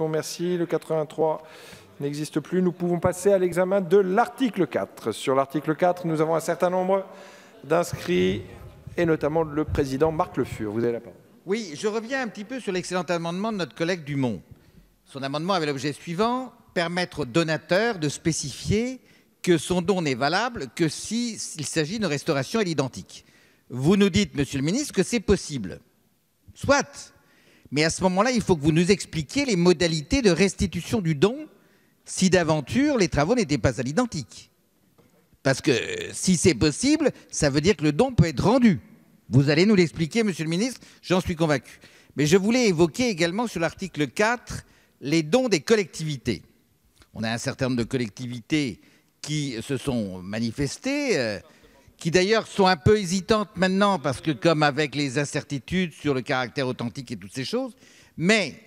Merci. Le 83 n'existe plus. Nous pouvons passer à l'examen de l'article 4. Sur l'article 4, nous avons un certain nombre d'inscrits, et notamment le président Marc Le Fur. Vous avez la parole. Oui, je reviens un petit peu sur l'excellent amendement de notre collègue Dumont. Son amendement avait l'objet suivant: permettre au donateur de spécifier que son don n'est valable que s'il s'agit d'une restauration à l'identique. Vous nous dites, monsieur le ministre, que c'est possible. Soit. Mais à ce moment-là, il faut que vous nous expliquiez les modalités de restitution du don si d'aventure les travaux n'étaient pas à l'identique. Parce que si c'est possible, ça veut dire que le don peut être rendu. Vous allez nous l'expliquer, monsieur le ministre, j'en suis convaincu. Mais je voulais évoquer également sur l'article 4 les dons des collectivités. On a un certain nombre de collectivités qui se sont manifestées, qui d'ailleurs sont un peu hésitantes maintenant parce que comme avec les incertitudes sur le caractère authentique et toutes ces choses, mais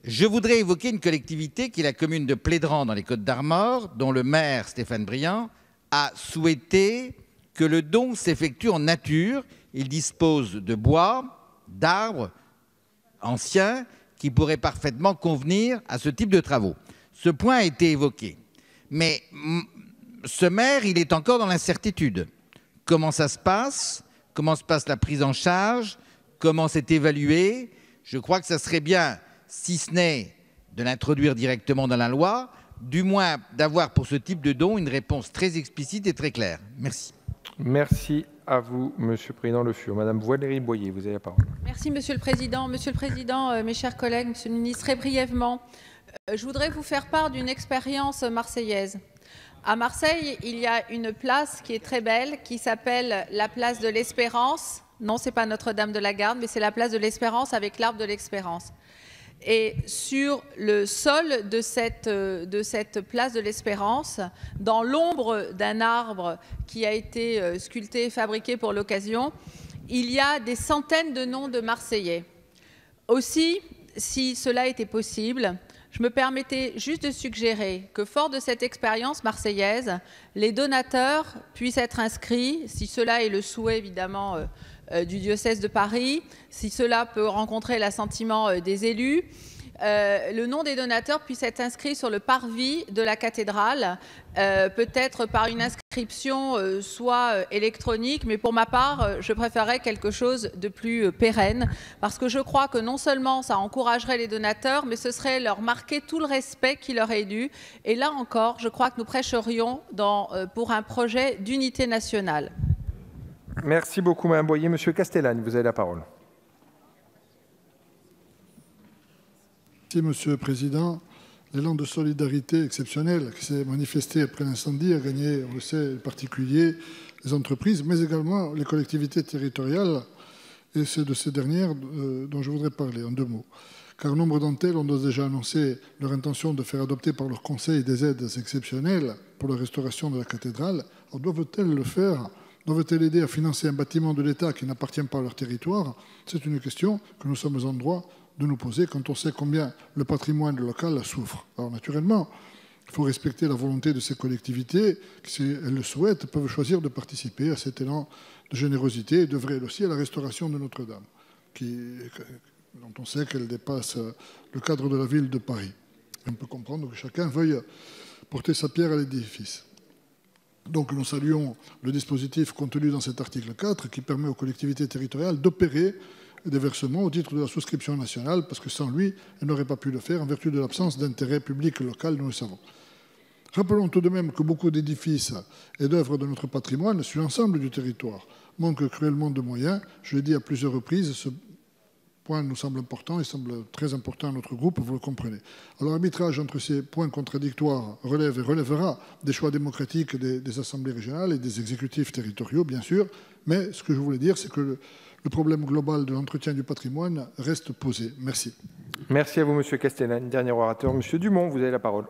je voudrais évoquer une collectivité qui est la commune de Plédran dans les Côtes-d'Armor, dont le maire Stéphane Briand a souhaité que le don s'effectue en nature. Il dispose de bois, d'arbres anciens qui pourraient parfaitement convenir à ce type de travaux. Ce point a été évoqué. Mais ce maire, il est encore dans l'incertitude. Comment ça se passe? Comment se passe la prise en charge? Comment c'est évalué? Je crois que ça serait bien, si ce n'est de l'introduire directement dans la loi, du moins d'avoir pour ce type de don une réponse très explicite et très claire. Merci. Merci à vous, monsieur le président Le Fur. Madame Valérie Boyer, vous avez la parole. Merci, monsieur le président. Monsieur le président, mes chers collègues, monsieur le ministre, très brièvement, je voudrais vous faire part d'une expérience marseillaise. À Marseille, il y a une place qui est très belle, qui s'appelle la place de l'Espérance. Non, ce n'est pas Notre-Dame de la Garde, mais c'est la place de l'Espérance avec l'arbre de l'Espérance. Et sur le sol de cette place de l'Espérance, dans l'ombre d'un arbre qui a été sculpté et fabriqué pour l'occasion, il y a des centaines de noms de Marseillais. Aussi, si cela était possible, je me permettais juste de suggérer que, fort de cette expérience marseillaise, les donateurs puissent être inscrits, si cela est le souhait évidemment du diocèse de Paris, si cela peut rencontrer l'assentiment des élus, le nom des donateurs puisse être inscrit sur le parvis de la cathédrale, peut-être par une inscription soit électronique, mais pour ma part, je préférerais quelque chose de plus pérenne, parce que je crois que non seulement ça encouragerait les donateurs, mais ce serait leur marquer tout le respect qui leur est dû. Et là encore, je crois que nous prêcherions pour un projet d'unité nationale. Merci beaucoup, Mme Boyer. Monsieur Castellane, vous avez la parole. Merci, Monsieur le Président. L'élan de solidarité exceptionnel qui s'est manifesté après l'incendie a gagné, on le sait, les particuliers, les entreprises, mais également les collectivités territoriales. Et c'est de ces dernières dont je voudrais parler en deux mots. Car nombre d'entre elles ont déjà annoncé leur intention de faire adopter par leur conseil des aides exceptionnelles pour la restauration de la cathédrale. Alors doivent-elles le faire? Doivent-elles aider à financer un bâtiment de l'État qui n'appartient pas à leur territoire? C'est une question que nous sommes en droit de nous poser quand on sait combien le patrimoine local souffre. Alors naturellement, il faut respecter la volonté de ces collectivités qui, si elles le souhaitent, peuvent choisir de participer à cet élan de générosité et d'œuvrer aussi à la restauration de Notre-Dame, dont on sait qu'elle dépasse le cadre de la ville de Paris. On peut comprendre que chacun veuille porter sa pierre à l'édifice. Donc nous saluons le dispositif contenu dans cet article 4 qui permet aux collectivités territoriales d'opérer des versements au titre de la souscription nationale, parce que sans lui, elles n'auraient pas pu le faire en vertu de l'absence d'intérêt public local, nous le savons. Rappelons tout de même que beaucoup d'édifices et d'œuvres de notre patrimoine sur l'ensemble du territoire manquent cruellement de moyens. Je l'ai dit à plusieurs reprises, ce point nous semble important, il semble très important à notre groupe, vous le comprenez. Alors l'arbitrage entre ces points contradictoires relève et relèvera des choix démocratiques des assemblées régionales et des exécutifs territoriaux, bien sûr, mais ce que je voulais dire, c'est que le problème global de l'entretien du patrimoine reste posé. Merci. Merci à vous, Monsieur Castellane. Dernier orateur, Monsieur Dumont, vous avez la parole.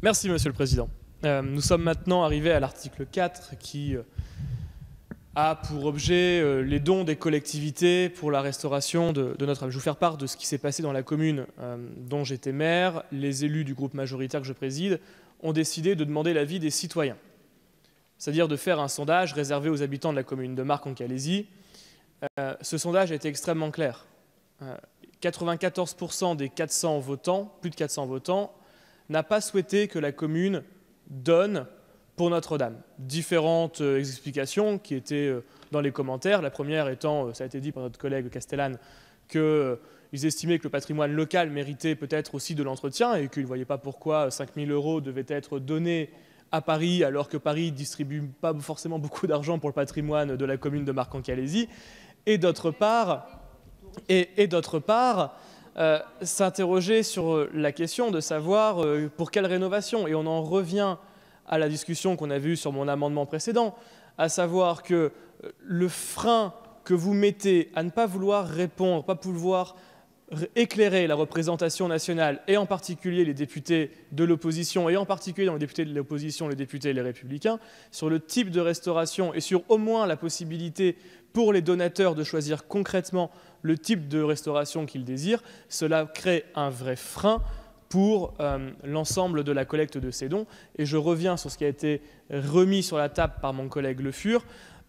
Merci, Monsieur le Président. Nous sommes maintenant arrivés à l'article 4 qui a pour objet les dons des collectivités pour la restauration de Notre-Dame. Je vais vous faire part de ce qui s'est passé dans la commune dont j'étais maire. Les élus du groupe majoritaire que je préside ont décidé de demander l'avis des citoyens, c'est-à-dire de faire un sondage réservé aux habitants de la commune de Marcq en Calaisis. Ce sondage a été extrêmement clair. 94% des 400 votants, plus de 400 votants, n'a pas souhaité que la commune donne pour Notre-Dame. Différentes explications qui étaient dans les commentaires. La première étant, ça a été dit par notre collègue Castellane, qu'ils estimaient que le patrimoine local méritait peut-être aussi de l'entretien et qu'ils ne voyaient pas pourquoi 5 000 € devaient être donnés à Paris, alors que Paris ne distribue pas forcément beaucoup d'argent pour le patrimoine de la commune de Marc-en-Calaisis. Et d'autre part, s'interroger sur la question de savoir pour quelle rénovation. Et on en revient à la discussion qu'on a vue sur mon amendement précédent, à savoir que le frein que vous mettez à ne pas vouloir répondre, pas pouvoir éclairer la représentation nationale, et en particulier les députés de l'opposition, et en particulier dans les députés de l'opposition, les députés Les Républicains, sur le type de restauration et sur au moins la possibilité pour les donateurs de choisir concrètement le type de restauration qu'ils désirent, cela crée un vrai frein pour l'ensemble de la collecte de ces dons. Et je reviens sur ce qui a été remis sur la table par mon collègue Le Fur.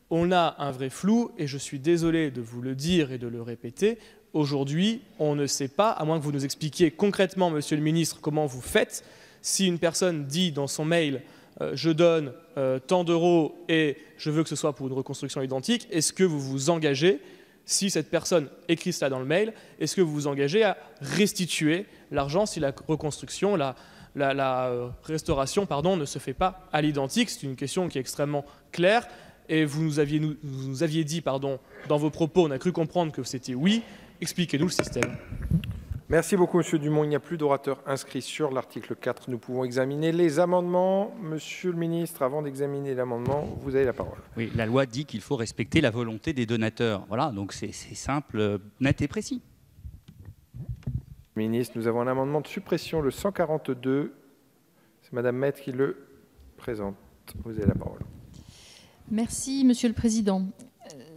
On a un vrai flou, et je suis désolé de vous le dire et de le répéter. Aujourd'hui, on ne sait pas, à moins que vous nous expliquiez concrètement, Monsieur le Ministre, comment vous faites. Si une personne dit dans son mail « je donne tant d'euros et je veux que ce soit pour une reconstruction identique », est-ce que vous vous engagez, si cette personne écrit cela dans le mail, est-ce que vous vous engagez à restituer l'argent si la reconstruction, la restauration ne se fait pas à l'identique? C'est une question qui est extrêmement claire. Et vous nous aviez dit, dans vos propos, on a cru comprendre que c'était oui. Expliquez-nous le système. Merci beaucoup, Monsieur Dumont. Il n'y a plus d'orateurs inscrits sur l'article 4. Nous pouvons examiner les amendements. Monsieur le ministre, avant d'examiner l'amendement, vous avez la parole. Oui, la loi dit qu'il faut respecter la volonté des donateurs. Voilà, donc c'est simple, net et précis. Ministre, nous avons un amendement de suppression, le 142. C'est Madame Maître qui le présente. Vous avez la parole. Merci, Monsieur le Président.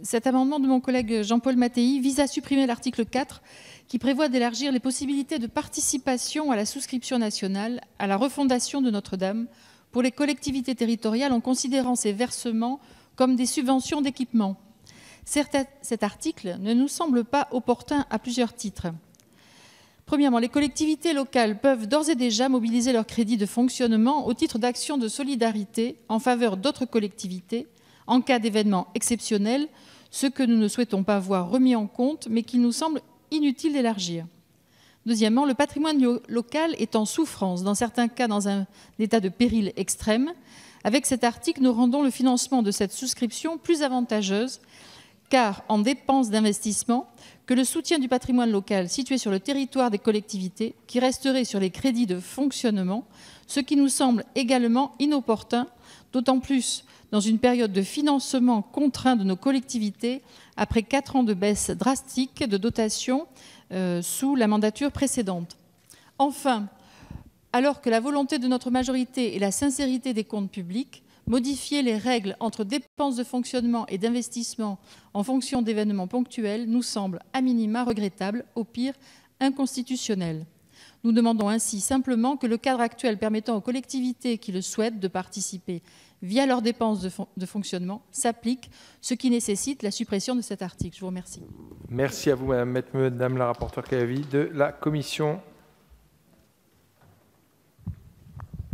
Cet amendement de mon collègue Jean-Paul Mattei vise à supprimer l'article 4 qui prévoit d'élargir les possibilités de participation à la souscription nationale à la refondation de Notre-Dame pour les collectivités territoriales en considérant ces versements comme des subventions d'équipement. Cet article ne nous semble pas opportun à plusieurs titres. Premièrement, les collectivités locales peuvent d'ores et déjà mobiliser leurs crédits de fonctionnement au titre d'actions de solidarité en faveur d'autres collectivités en cas d'événements exceptionnels, ce que nous ne souhaitons pas voir remis en compte, mais qu'il nous semble inutile d'élargir. Deuxièmement, le patrimoine local est en souffrance, dans certains cas dans un état de péril extrême. Avec cet article, nous rendons le financement de cette souscription plus avantageuse, car en dépenses d'investissement, que le soutien du patrimoine local situé sur le territoire des collectivités, qui resterait sur les crédits de fonctionnement, ce qui nous semble également inopportun, d'autant plus dans une période de financement contraint de nos collectivités, après 4 ans de baisse drastique de dotation sous la mandature précédente. Enfin, alors que la volonté de notre majorité est la sincérité des comptes publics, modifier les règles entre dépenses de fonctionnement et d'investissement en fonction d'événements ponctuels nous semble à minima regrettable, au pire inconstitutionnel. Nous demandons ainsi simplement que le cadre actuel permettant aux collectivités qui le souhaitent de participer via leurs dépenses de fonctionnement s'applique, ce qui nécessite la suppression de cet article. Je vous remercie. Merci à vous, Madame la rapporteure. Quel est l'avis de la Commission ?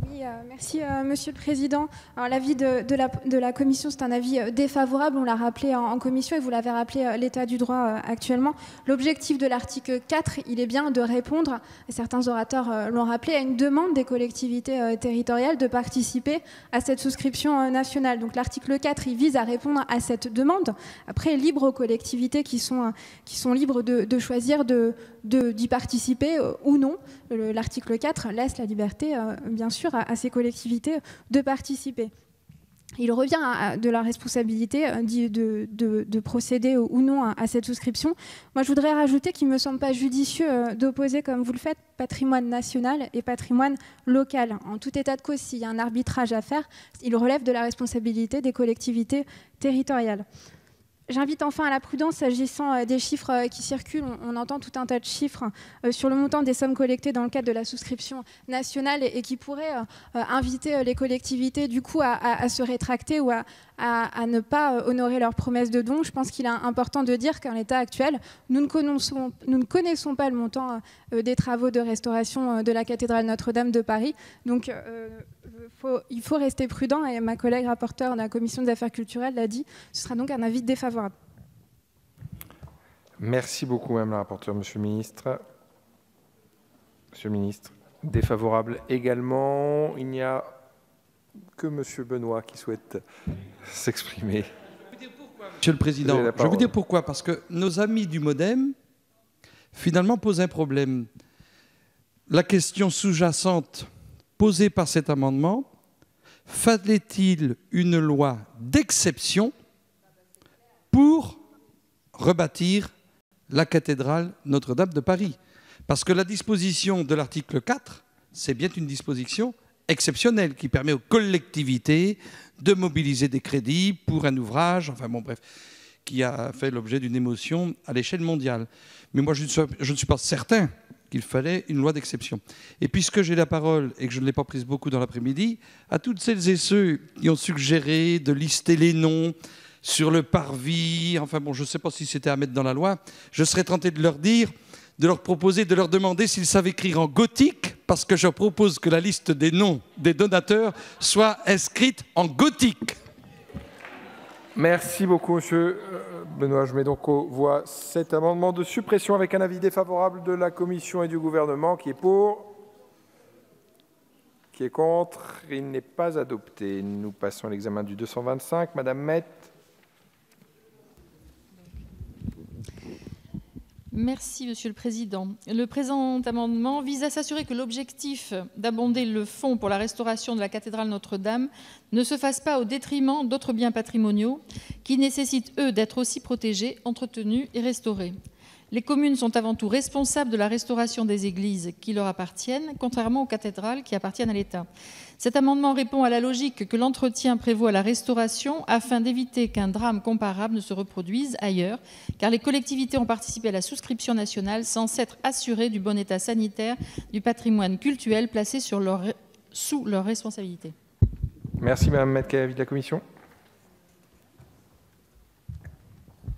Oui, merci Monsieur le Président. L'avis de la Commission, c'est un avis défavorable. On l'a rappelé en commission et vous l'avez rappelé, l'état du droit actuellement. L'objectif de l'article 4, il est bien de répondre, et certains orateurs l'ont rappelé, à une demande des collectivités territoriales de participer à cette souscription nationale. Donc l'article 4, il vise à répondre à cette demande. Après, libre aux collectivités qui sont libres de choisir d'y participer ou non. L'article 4 laisse la liberté, bien sûr, à ces collectivités de participer. Il revient de la responsabilité de procéder ou non à cette souscription. Moi, je voudrais rajouter qu'il ne me semble pas judicieux d'opposer, comme vous le faites, patrimoine national et patrimoine local. En tout état de cause, s'il y a un arbitrage à faire, il relève de la responsabilité des collectivités territoriales. J'invite enfin à la prudence s'agissant des chiffres qui circulent. On entend tout un tas de chiffres sur le montant des sommes collectées dans le cadre de la souscription nationale et qui pourraient inviter les collectivités du coup à se rétracter ou à ne pas honorer leurs promesses de dons. Je pense qu'il est important de dire qu'en l'état actuel, nous ne connaissons pas le montant des travaux de restauration de la cathédrale Notre-Dame de Paris. Donc il faut rester prudent et ma collègue rapporteure de la commission des affaires culturelles l'a dit, ce sera donc un avis défavorable. Merci beaucoup, Madame la rapporteure. Monsieur le ministre. Monsieur le ministre, défavorable également. Il n'y a que Monsieur Benoît qui souhaite s'exprimer. Monsieur le Président, je vais vous dire pourquoi. Parce que nos amis du MoDem, finalement, posent un problème. La question sous-jacente posée par cet amendement, fallait-il une loi d'exception pour rebâtir la cathédrale Notre-Dame de Paris? Parce que la disposition de l'article 4, c'est bien une disposition exceptionnelle qui permet aux collectivités de mobiliser des crédits pour un ouvrage, enfin bon bref, qui a fait l'objet d'une émotion à l'échelle mondiale. Mais moi je ne suis pas certain qu'il fallait une loi d'exception. Et puisque j'ai la parole et que je ne l'ai pas prise beaucoup dans l'après-midi, à toutes celles et ceux qui ont suggéré de lister les noms sur le parvis, enfin bon, je ne sais pas si c'était à mettre dans la loi, je serais tenté de leur dire, de leur proposer, de leur demander s'ils savent écrire en gothique, parce que je propose que la liste des noms des donateurs soit inscrite en gothique. Merci beaucoup, Monsieur Benoît. Je mets donc aux voix cet amendement de suppression avec un avis défavorable de la Commission et du gouvernement. Qui est pour? Qui est contre? Il n'est pas adopté. Nous passons à l'examen du 225. Madame Met. Merci, Monsieur le Président. Le présent amendement vise à s'assurer que l'objectif d'abonder le fonds pour la restauration de la cathédrale Notre-Dame ne se fasse pas au détriment d'autres biens patrimoniaux qui nécessitent, eux, d'être aussi protégés, entretenus et restaurés. Les communes sont avant tout responsables de la restauration des églises qui leur appartiennent, contrairement aux cathédrales qui appartiennent à l'État. Cet amendement répond à la logique que l'entretien prévoit la restauration afin d'éviter qu'un drame comparable ne se reproduise ailleurs, car les collectivités ont participé à la souscription nationale sans s'être assurées du bon état sanitaire du patrimoine cultuel placé sous leur responsabilité. Merci Madame Met. Quel est l'avis de la Commission?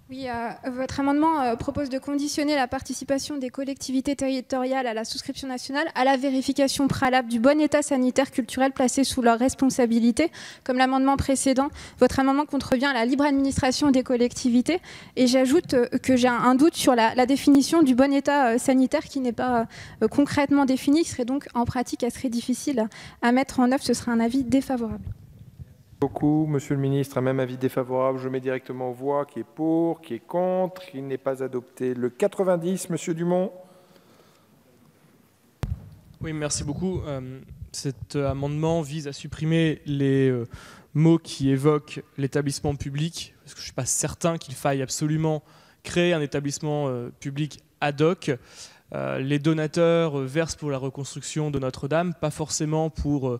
Oui, votre amendement propose de conditionner la participation des collectivités territoriales à la souscription nationale à la vérification préalable du bon état sanitaire culturel placé sous leur responsabilité. Comme l'amendement précédent, votre amendement contrevient à la libre administration des collectivités. Et j'ajoute que j'ai un doute sur la définition du bon état sanitaire qui n'est pas concrètement défini, qui serait donc en pratique assez difficile à mettre en œuvre. Ce serait un avis défavorable. Beaucoup. Monsieur le ministre, un même avis défavorable. Je mets directement aux voix. Qui est pour? Qui est contre? Il n'est pas adopté. Le 90, Monsieur Dumont. Oui, merci beaucoup. Cet amendement vise à supprimer les mots qui évoquent l'établissement public, parce que je ne suis pas certain qu'il faille absolument créer un établissement public ad hoc. Les donateurs versent pour la reconstruction de Notre-Dame, pas forcément pour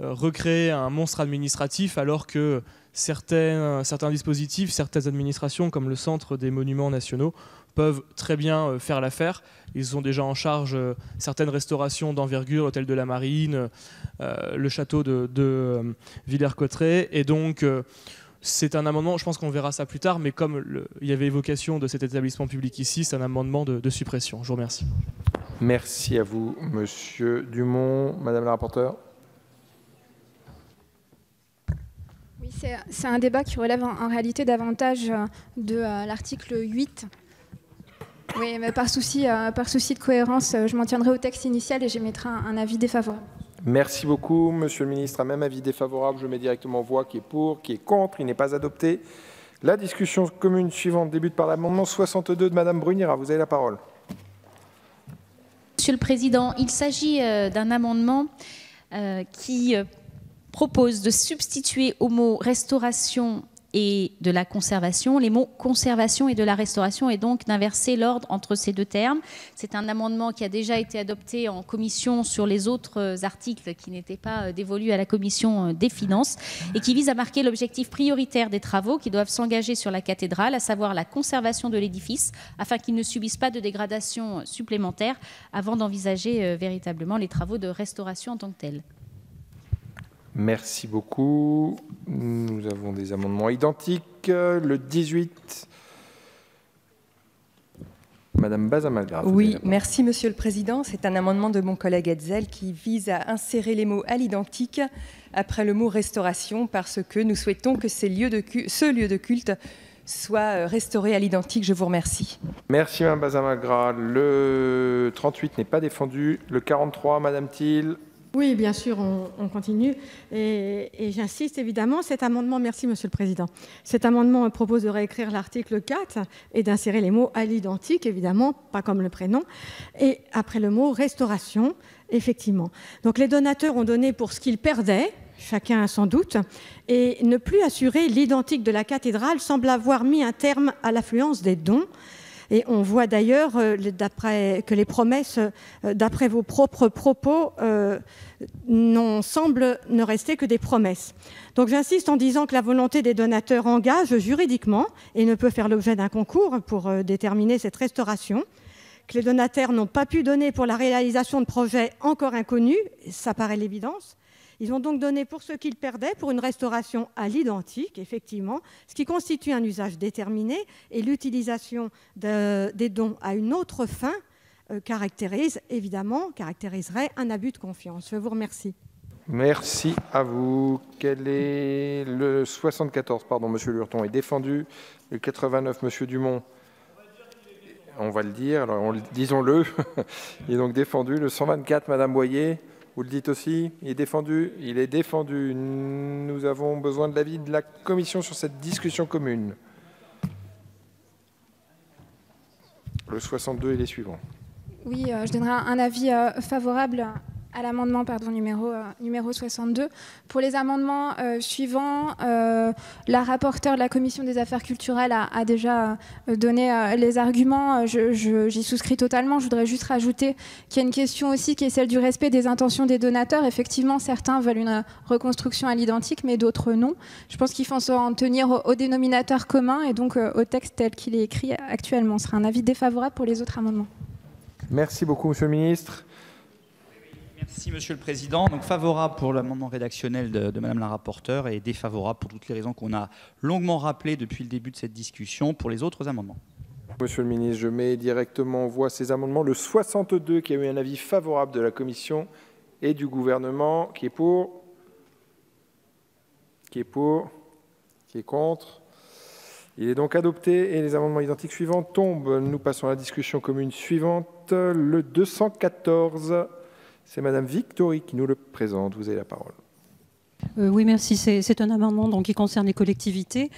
recréer un monstre administratif, alors que certains dispositifs, certaines administrations, comme le Centre des monuments nationaux, peuvent très bien faire l'affaire. Ils ont déjà en charge certaines restaurations d'envergure, l'hôtel de la Marine, le château de Villers-Cotterêts. Et donc, c'est un amendement, je pense qu'on verra ça plus tard, mais comme il y avait évocation de cet établissement public ici, c'est un amendement de suppression. Je vous remercie. Merci à vous, Monsieur Dumont. Madame la rapporteure. Oui, c'est un débat qui relève en réalité davantage de l'article 8. Oui, mais par souci de cohérence, je m'en tiendrai au texte initial et j'émettrai un avis défavorable. Merci beaucoup, Monsieur le ministre. Un même avis défavorable. Je mets directement en voix. Qui est pour? Qui est contre? Il n'est pas adopté. La discussion commune suivante débute par l'amendement 62 de Madame Brunira. Vous avez la parole. Monsieur le Président, il s'agit d'un amendement qui propose de substituer au mot « restauration » et de la conservation, les mots conservation et de la restauration, et donc d'inverser l'ordre entre ces deux termes. C'est un amendement qui a déjà été adopté en commission sur les autres articles qui n'étaient pas dévolus à la commission des finances et qui vise à marquer l'objectif prioritaire des travaux qui doivent s'engager sur la cathédrale, à savoir la conservation de l'édifice, afin qu'il ne subisse pas de dégradation supplémentaire avant d'envisager véritablement les travaux de restauration en tant que tels. Merci beaucoup. Nous avons des amendements identiques. Le 18, Madame Bazamalgrave. Oui, merci Monsieur le Président. C'est un amendement de mon collègue Hetzel qui vise à insérer les mots à l'identique après le mot restauration parce que nous souhaitons que ce lieu de culte soit restauré à l'identique. Je vous remercie. Merci Madame Bazamalgrave. Le 38 n'est pas défendu. Le 43, Madame Thiel. Oui, bien sûr, on continue. Et j'insiste évidemment, cet amendement, merci Monsieur le Président, cet amendement propose de réécrire l'article 4 et d'insérer les mots à l'identique, évidemment, pas comme le prénom, et après le mot restauration, effectivement. Donc les donateurs ont donné pour ce qu'ils perdaient, chacun sans doute, et ne plus assurer l'identique de la cathédrale semble avoir mis un terme à l'affluence des dons. Et on voit d'ailleurs que les promesses, d'après vos propres propos, semblent ne rester que des promesses. Donc j'insiste en disant que la volonté des donateurs engage juridiquement et ne peut faire l'objet d'un concours pour déterminer cette restauration, que les donataires n'ont pas pu donner pour la réalisation de projets encore inconnus, ça paraît l'évidence. Ils ont donc donné pour ce qu'ils perdaient pour une restauration à l'identique, effectivement, ce qui constitue un usage déterminé et l'utilisation des dons à une autre fin caractériserait un abus de confiance. Je vous remercie. Merci à vous. Quel est le 74, pardon, Monsieur Lurton est défendu. Le 89, Monsieur Dumont. On va le dire, alors disons-le. Il est donc défendu. Le 124, Madame Boyer. Vous le dites aussi, il est défendu. Il est défendu. Nous avons besoin de l'avis de la Commission sur cette discussion commune. Le 62 et les suivants. Oui, je donnerai un avis favorable à l'amendement numéro 62. Pour les amendements suivants, la rapporteure de la Commission des affaires culturelles a déjà donné les arguments. J'y souscris totalement. Je voudrais juste rajouter qu'il y a une question aussi qui est celle du respect des intentions des donateurs. Effectivement, certains veulent une reconstruction à l'identique, mais d'autres non. Je pense qu'il faut s'en tenir au dénominateur commun et donc au texte tel qu'il est écrit actuellement. Ce sera un avis défavorable pour les autres amendements. Merci beaucoup, Monsieur le Ministre. Merci Monsieur le Président. Donc favorable pour l'amendement rédactionnel de Madame la rapporteure et défavorable pour toutes les raisons qu'on a longuement rappelées depuis le début de cette discussion pour les autres amendements. Monsieur le Ministre, je mets directement en voie ces amendements. Le 62 qui a eu un avis favorable de la Commission et du gouvernement. Qui est pour? Qui est pour? Qui est contre? Il est donc adopté et les amendements identiques suivants tombent. Nous passons à la discussion commune suivante. Le 214. C'est Madame Victory qui nous le présente. Vous avez la parole. Oui, merci. C'est un amendement donc, qui concerne les collectivités.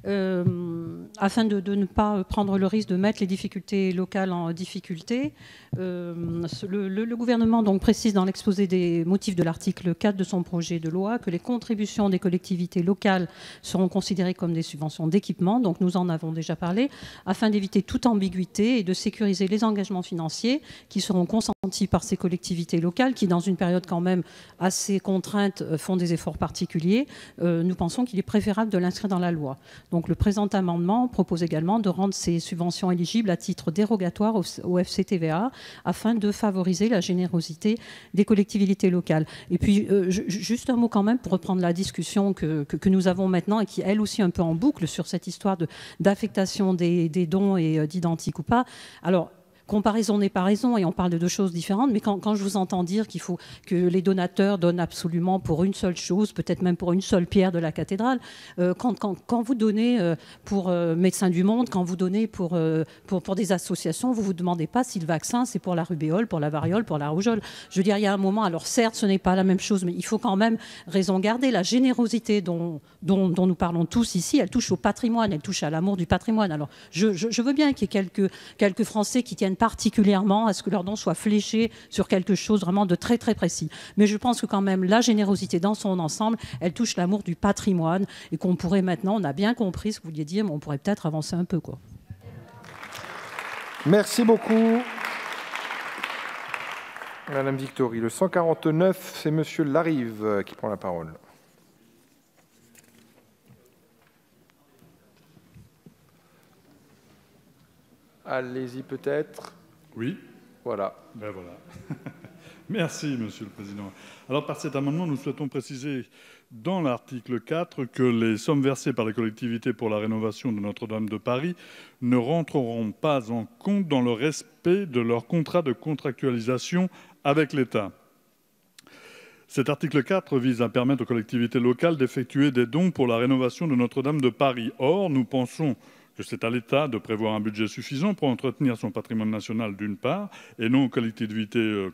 Afin de ne pas prendre le risque de mettre les difficultés locales en difficulté, le gouvernement donc, précise dans l'exposé des motifs de l'article 4 de son projet de loi que les contributions des collectivités locales seront considérées comme des subventions d'équipement, donc nous en avons déjà parlé, afin d'éviter toute ambiguïté et de sécuriser les engagements financiers qui seront consentis par ces collectivités locales qui, dans une période quand même assez contrainte, font des efforts particuliers. Nous pensons qu'il est préférable de l'inscrire dans la loi. Donc le présent amendement propose également de rendre ces subventions éligibles à titre dérogatoire au FCTVA afin de favoriser la générosité des collectivités locales. Et puis juste un mot quand même pour reprendre la discussion que nous avons maintenant et qui elle aussi un peu en boucle sur cette histoire d'affectation des dons et d'identique ou pas. Alors, comparaison n'est pas raison et on parle de deux choses différentes, mais quand je vous entends dire qu'il faut que les donateurs donnent absolument pour une seule chose, peut-être même pour une seule pierre de la cathédrale, quand vous donnez pour Médecins du Monde, quand vous donnez pour des associations, vous ne vous demandez pas si le vaccin c'est pour la rubéole, pour la variole, pour la rougeole. Je veux dire, il y a un moment, alors certes ce n'est pas la même chose, mais il faut quand même raison garder. La générosité dont nous parlons tous ici, elle touche au patrimoine, elle touche à l'amour du patrimoine. Alors je veux bien qu'il y ait quelques Français qui tiennent particulièrement à ce que leurs dons soient fléchés sur quelque chose vraiment de très très précis. Mais je pense que quand même la générosité dans son ensemble, elle touche l'amour du patrimoine et qu'on pourrait maintenant, on a bien compris ce que vous vouliez dire, mais on pourrait peut-être avancer un peu, quoi. Merci beaucoup. Madame Victory, le 149, c'est Monsieur Larive qui prend la parole. Allez-y peut-être. Oui. Voilà. Ben voilà. Merci, Monsieur le Président. Alors, par cet amendement, nous souhaitons préciser dans l'article 4 que les sommes versées par les collectivités pour la rénovation de Notre-Dame de Paris ne rentreront pas en compte dans le respect de leur contrat de contractualisation avec l'État. Cet article 4 vise à permettre aux collectivités locales d'effectuer des dons pour la rénovation de Notre-Dame de Paris. Or, nous pensons que c'est à l'État de prévoir un budget suffisant pour entretenir son patrimoine national d'une part, et non aux collectivités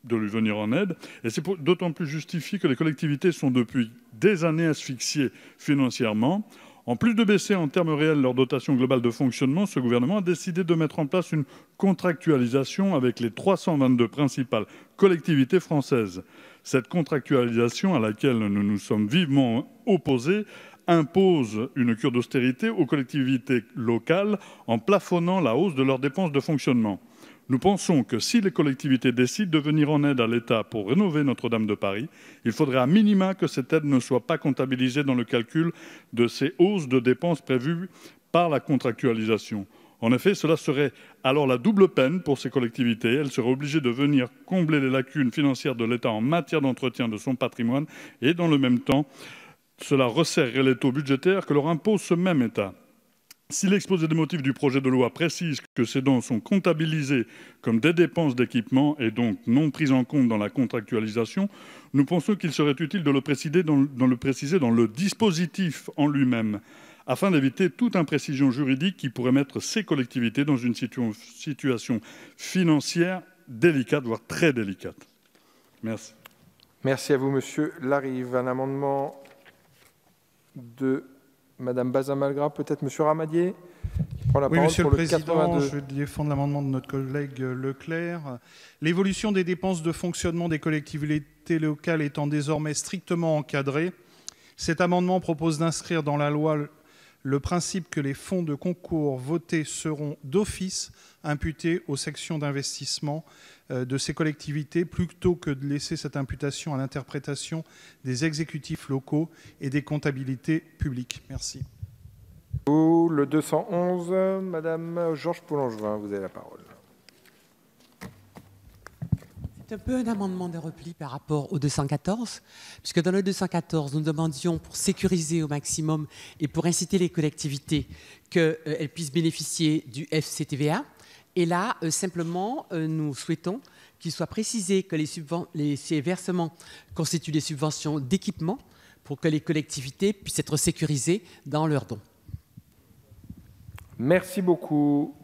de lui venir en aide. Et c'est d'autant plus justifié que les collectivités sont depuis des années asphyxiées financièrement. En plus de baisser en termes réels leur dotation globale de fonctionnement, ce gouvernement a décidé de mettre en place une contractualisation avec les 322 principales collectivités françaises. Cette contractualisation, à laquelle nous nous sommes vivement opposés, impose une cure d'austérité aux collectivités locales en plafonnant la hausse de leurs dépenses de fonctionnement. Nous pensons que si les collectivités décident de venir en aide à l'État pour rénover Notre-Dame de Paris, il faudrait à minima que cette aide ne soit pas comptabilisée dans le calcul de ces hausses de dépenses prévues par la contractualisation. En effet, cela serait alors la double peine pour ces collectivités. Elles seraient obligées de venir combler les lacunes financières de l'État en matière d'entretien de son patrimoine et dans le même temps, cela resserrerait les taux budgétaires que leur impose ce même État. Si l'exposé des motifs du projet de loi précise que ces dons sont comptabilisés comme des dépenses d'équipement et donc non prises en compte dans la contractualisation, nous pensons qu'il serait utile de le préciser dans le dispositif en lui-même, afin d'éviter toute imprécision juridique qui pourrait mettre ces collectivités dans une situation financière délicate, voire très délicate. Merci. Merci à vous, Monsieur Larive. Un amendement de Madame Bazin-Malgras, peut-être Monsieur Ramadier qui prend la parole Monsieur pour le le Président, 82. je défends l'amendement de notre collègue Leclerc. L'évolution des dépenses de fonctionnement des collectivités locales étant désormais strictement encadrée, cet amendement propose d'inscrire dans la loi le principe que les fonds de concours votés seront d'office imputés aux sections d'investissement de ces collectivités, plutôt que de laisser cette imputation à l'interprétation des exécutifs locaux et des comptabilités publiques. Merci. Le 211, Madame Georges Poulangevin, vous avez la parole. C'est un peu un amendement de repli par rapport au 214, puisque dans le 214, nous demandions pour sécuriser au maximum et pour inciter les collectivités qu'elles puissent bénéficier du FCTVA. Et là, simplement, nous souhaitons qu'il soit précisé que ces versements constituent des subventions d'équipement pour que les collectivités puissent être sécurisées dans leurs dons. Merci beaucoup.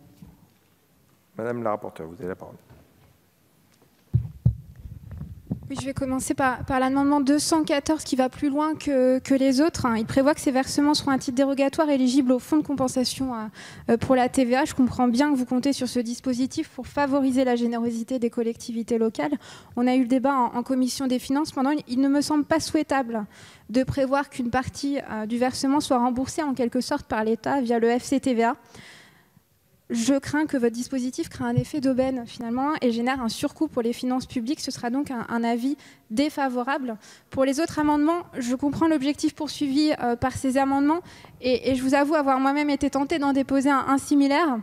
Madame la rapporteure, vous avez la parole. Oui, je vais commencer par l'amendement 214 qui va plus loin que les autres. Il prévoit que ces versements seront à titre dérogatoire éligibles au fonds de compensation pour la TVA. Je comprends bien que vous comptez sur ce dispositif pour favoriser la générosité des collectivités locales. On a eu le débat en commission des finances. Il ne me semble pas souhaitable de prévoir qu'une partie du versement soit remboursée en quelque sorte par l'État via le FCTVA. Je crains que votre dispositif crée un effet d'aubaine finalement et génère un surcoût pour les finances publiques. Ce sera donc un avis défavorable. Pour les autres amendements, je comprends l'objectif poursuivi par ces amendements et je vous avoue avoir moi-même été tentée d'en déposer un similaire.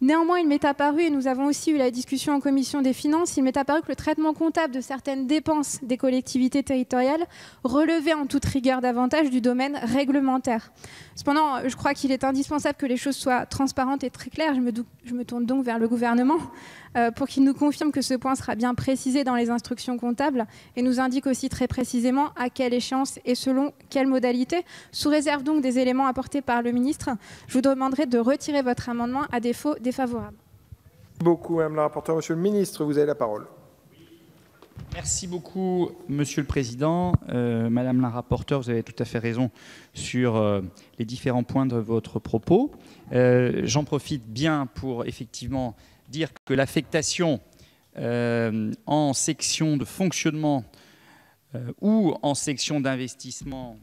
Néanmoins, il m'est apparu, et nous avons aussi eu la discussion en commission des finances, il m'est apparu que le traitement comptable de certaines dépenses des collectivités territoriales relevait en toute rigueur davantage du domaine réglementaire. Cependant, je crois qu'il est indispensable que les choses soient transparentes et très claires. Je me tourne donc vers le gouvernement pour qu'il nous confirme que ce point sera bien précisé dans les instructions comptables et nous indique aussi très précisément à quelle échéance et selon quelle modalité. Sous réserve donc des éléments apportés par le ministre, je vous demanderai de retirer votre amendement, à défaut défavorable. Merci beaucoup, Madame la rapporteure. Monsieur le ministre, vous avez la parole. Merci beaucoup, Monsieur le Président. Madame la rapporteure, vous avez tout à fait raison sur les différents points de votre propos. J'en profite bien pour effectivement dire que l'affectation en section de fonctionnement ou en section d'investissement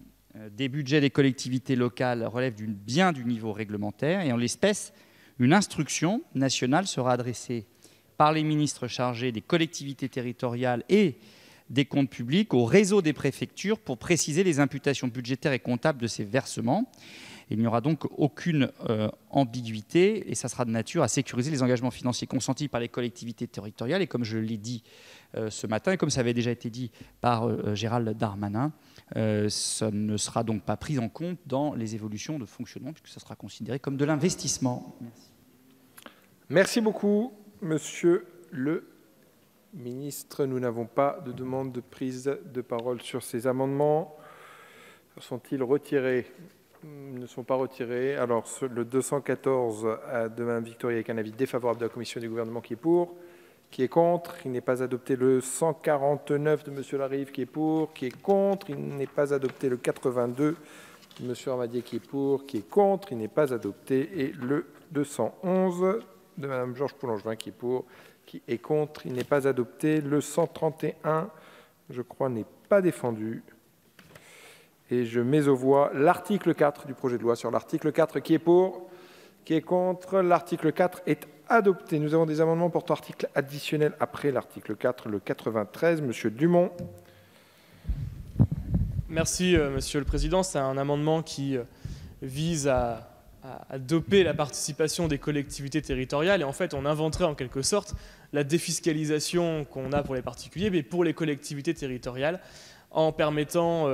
des budgets des collectivités locales relève bien du niveau réglementaire. Et en l'espèce, une instruction nationale sera adressée par les ministres chargés des collectivités territoriales et des comptes publics au réseau des préfectures pour préciser les imputations budgétaires et comptables de ces versements. Il n'y aura donc aucune ambiguïté et ça sera de nature à sécuriser les engagements financiers consentis par les collectivités territoriales. Et comme je l'ai dit ce matin et comme ça avait déjà été dit par Gérald Darmanin, ça ne sera donc pas pris en compte dans les évolutions de fonctionnement puisque ça sera considéré comme de l'investissement. Merci. Merci beaucoup, Monsieur le Ministre. Nous n'avons pas de demande de prise de parole sur ces amendements. Sont-ils retirés? Ils ne sont pas retirés. Alors, le 214 de Mme Victoria avec un avis défavorable de la Commission et du Gouvernement qui est pour, qui est contre. Il n'est pas adopté le 149 de M. Larive qui est pour, qui est contre. Il n'est pas adopté le 82 de M. Ramadier qui est pour, qui est contre. Il n'est pas adopté. Et le 211 de Mme Georges Poulangevin qui est pour, qui est contre. Il n'est pas adopté. Le 131, je crois, n'est pas défendu. Et je mets aux voix l'article 4 du projet de loi. Sur l'article 4, qui est pour, qui est contre. L'article 4 est adopté. Nous avons des amendements portant article additionnel après l'article 4, le 93. Monsieur Dumont. Merci, Monsieur le Président. C'est un amendement qui vise à doper la participation des collectivités territoriales. Et en fait, on inventerait en quelque sorte la défiscalisation qu'on a pour les particuliers, mais pour les collectivités territoriales, en permettant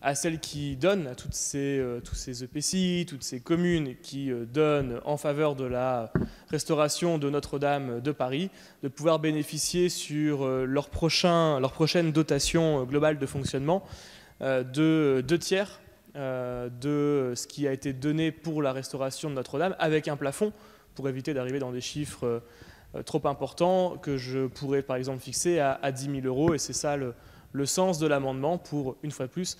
à celles qui donnent, à tous ces EPCI, toutes ces communes qui donnent en faveur de la restauration de Notre-Dame de Paris, de pouvoir bénéficier sur leur prochaine dotation globale de fonctionnement de 2 tiers de ce qui a été donné pour la restauration de Notre-Dame, avec un plafond pour éviter d'arriver dans des chiffres trop importants que je pourrais par exemple fixer à 10 000 €. Et c'est ça le sens de l'amendement pour, une fois de plus,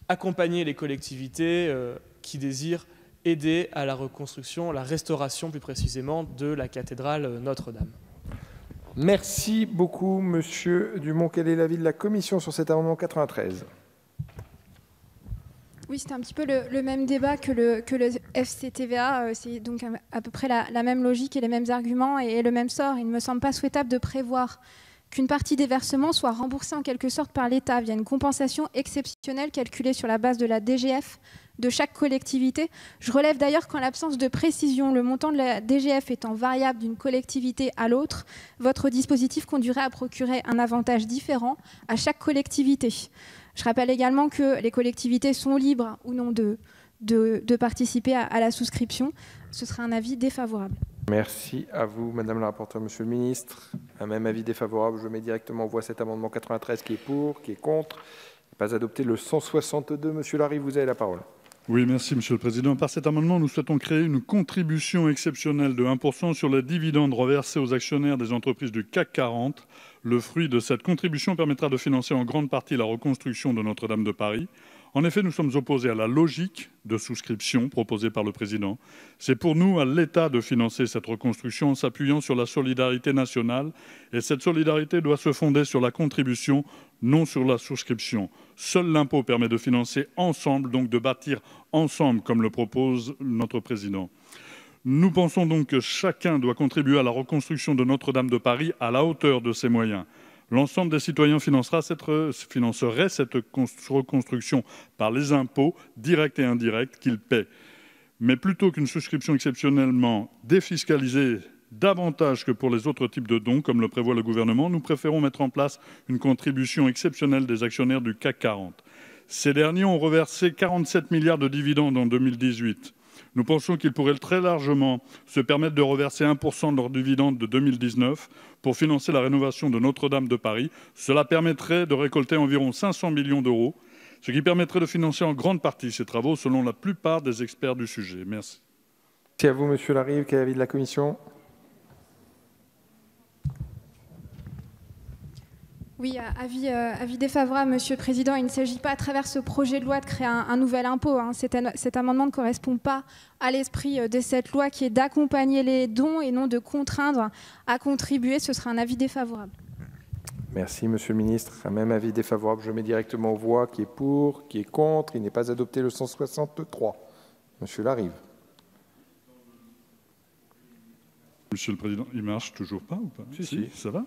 accompagner les collectivités qui désirent aider à la reconstruction, la restauration plus précisément de la cathédrale Notre-Dame. Merci beaucoup, Monsieur Dumont. Quel est l'avis de la Commission sur cet amendement 93 ? Oui, c'est un petit peu le même débat que le FCTVA. C'est donc à peu près la même logique et les mêmes arguments et le même sort. Il ne me semble pas souhaitable de prévoir qu'une partie des versements soit remboursée en quelque sorte par l'État via une compensation exceptionnelle calculée sur la base de la DGF de chaque collectivité. Je relève d'ailleurs qu'en l'absence de précision, le montant de la DGF étant variable d'une collectivité à l'autre, votre dispositif conduirait à procurer un avantage différent à chaque collectivité. Je rappelle également que les collectivités sont libres ou non de participer à la souscription. Ce sera un avis défavorable. Merci à vous, Madame la rapporteure, Monsieur le Ministre. Un même avis défavorable. Je mets directement en voie cet amendement 93 qui est pour, qui est contre. Pas adopté le 162. Monsieur Larive, vous avez la parole. Oui, merci Monsieur le Président. Par cet amendement, nous souhaitons créer une contribution exceptionnelle de 1% sur les dividendes reversés aux actionnaires des entreprises du CAC 40. Le fruit de cette contribution permettra de financer en grande partie la reconstruction de Notre-Dame de Paris. En effet, nous sommes opposés à la logique de souscription proposée par le Président. C'est pour nous à l'État de financer cette reconstruction en s'appuyant sur la solidarité nationale. Et cette solidarité doit se fonder sur la contribution, non sur la souscription. Seul l'impôt permet de financer ensemble, donc de bâtir ensemble, comme le propose notre Président. Nous pensons donc que chacun doit contribuer à la reconstruction de Notre-Dame de Paris à la hauteur de ses moyens. L'ensemble des citoyens financerait cette reconstruction par les impôts, directs et indirects, qu'ils paient. Mais plutôt qu'une souscription exceptionnellement défiscalisée davantage que pour les autres types de dons, comme le prévoit le gouvernement, nous préférons mettre en place une contribution exceptionnelle des actionnaires du CAC 40. Ces derniers ont reversé 47 milliards de dividendes en 2018. Nous pensons qu'ils pourraient très largement se permettre de reverser 1% de leurs dividendes de 2019 pour financer la rénovation de Notre-Dame de Paris. Cela permettrait de récolter environ 500 millions d'euros, ce qui permettrait de financer en grande partie ces travaux selon la plupart des experts du sujet. Merci. Merci à vous, Monsieur Larive. Quel est l'avis de la Commission ? Oui, avis défavorable, Monsieur le Président. Il ne s'agit pas, à travers ce projet de loi, de créer un nouvel impôt. Cet amendement ne correspond pas à l'esprit de cette loi, qui est d'accompagner les dons et non de contraindre à contribuer. Ce sera un avis défavorable. Merci, Monsieur le Ministre. Un même avis défavorable. Je mets directement aux voix. Qui est pour, qui est contre. Il n'est pas adopté le 163. Monsieur Larive. Monsieur le Président, il marche toujours pas ou pas? Si, ça va.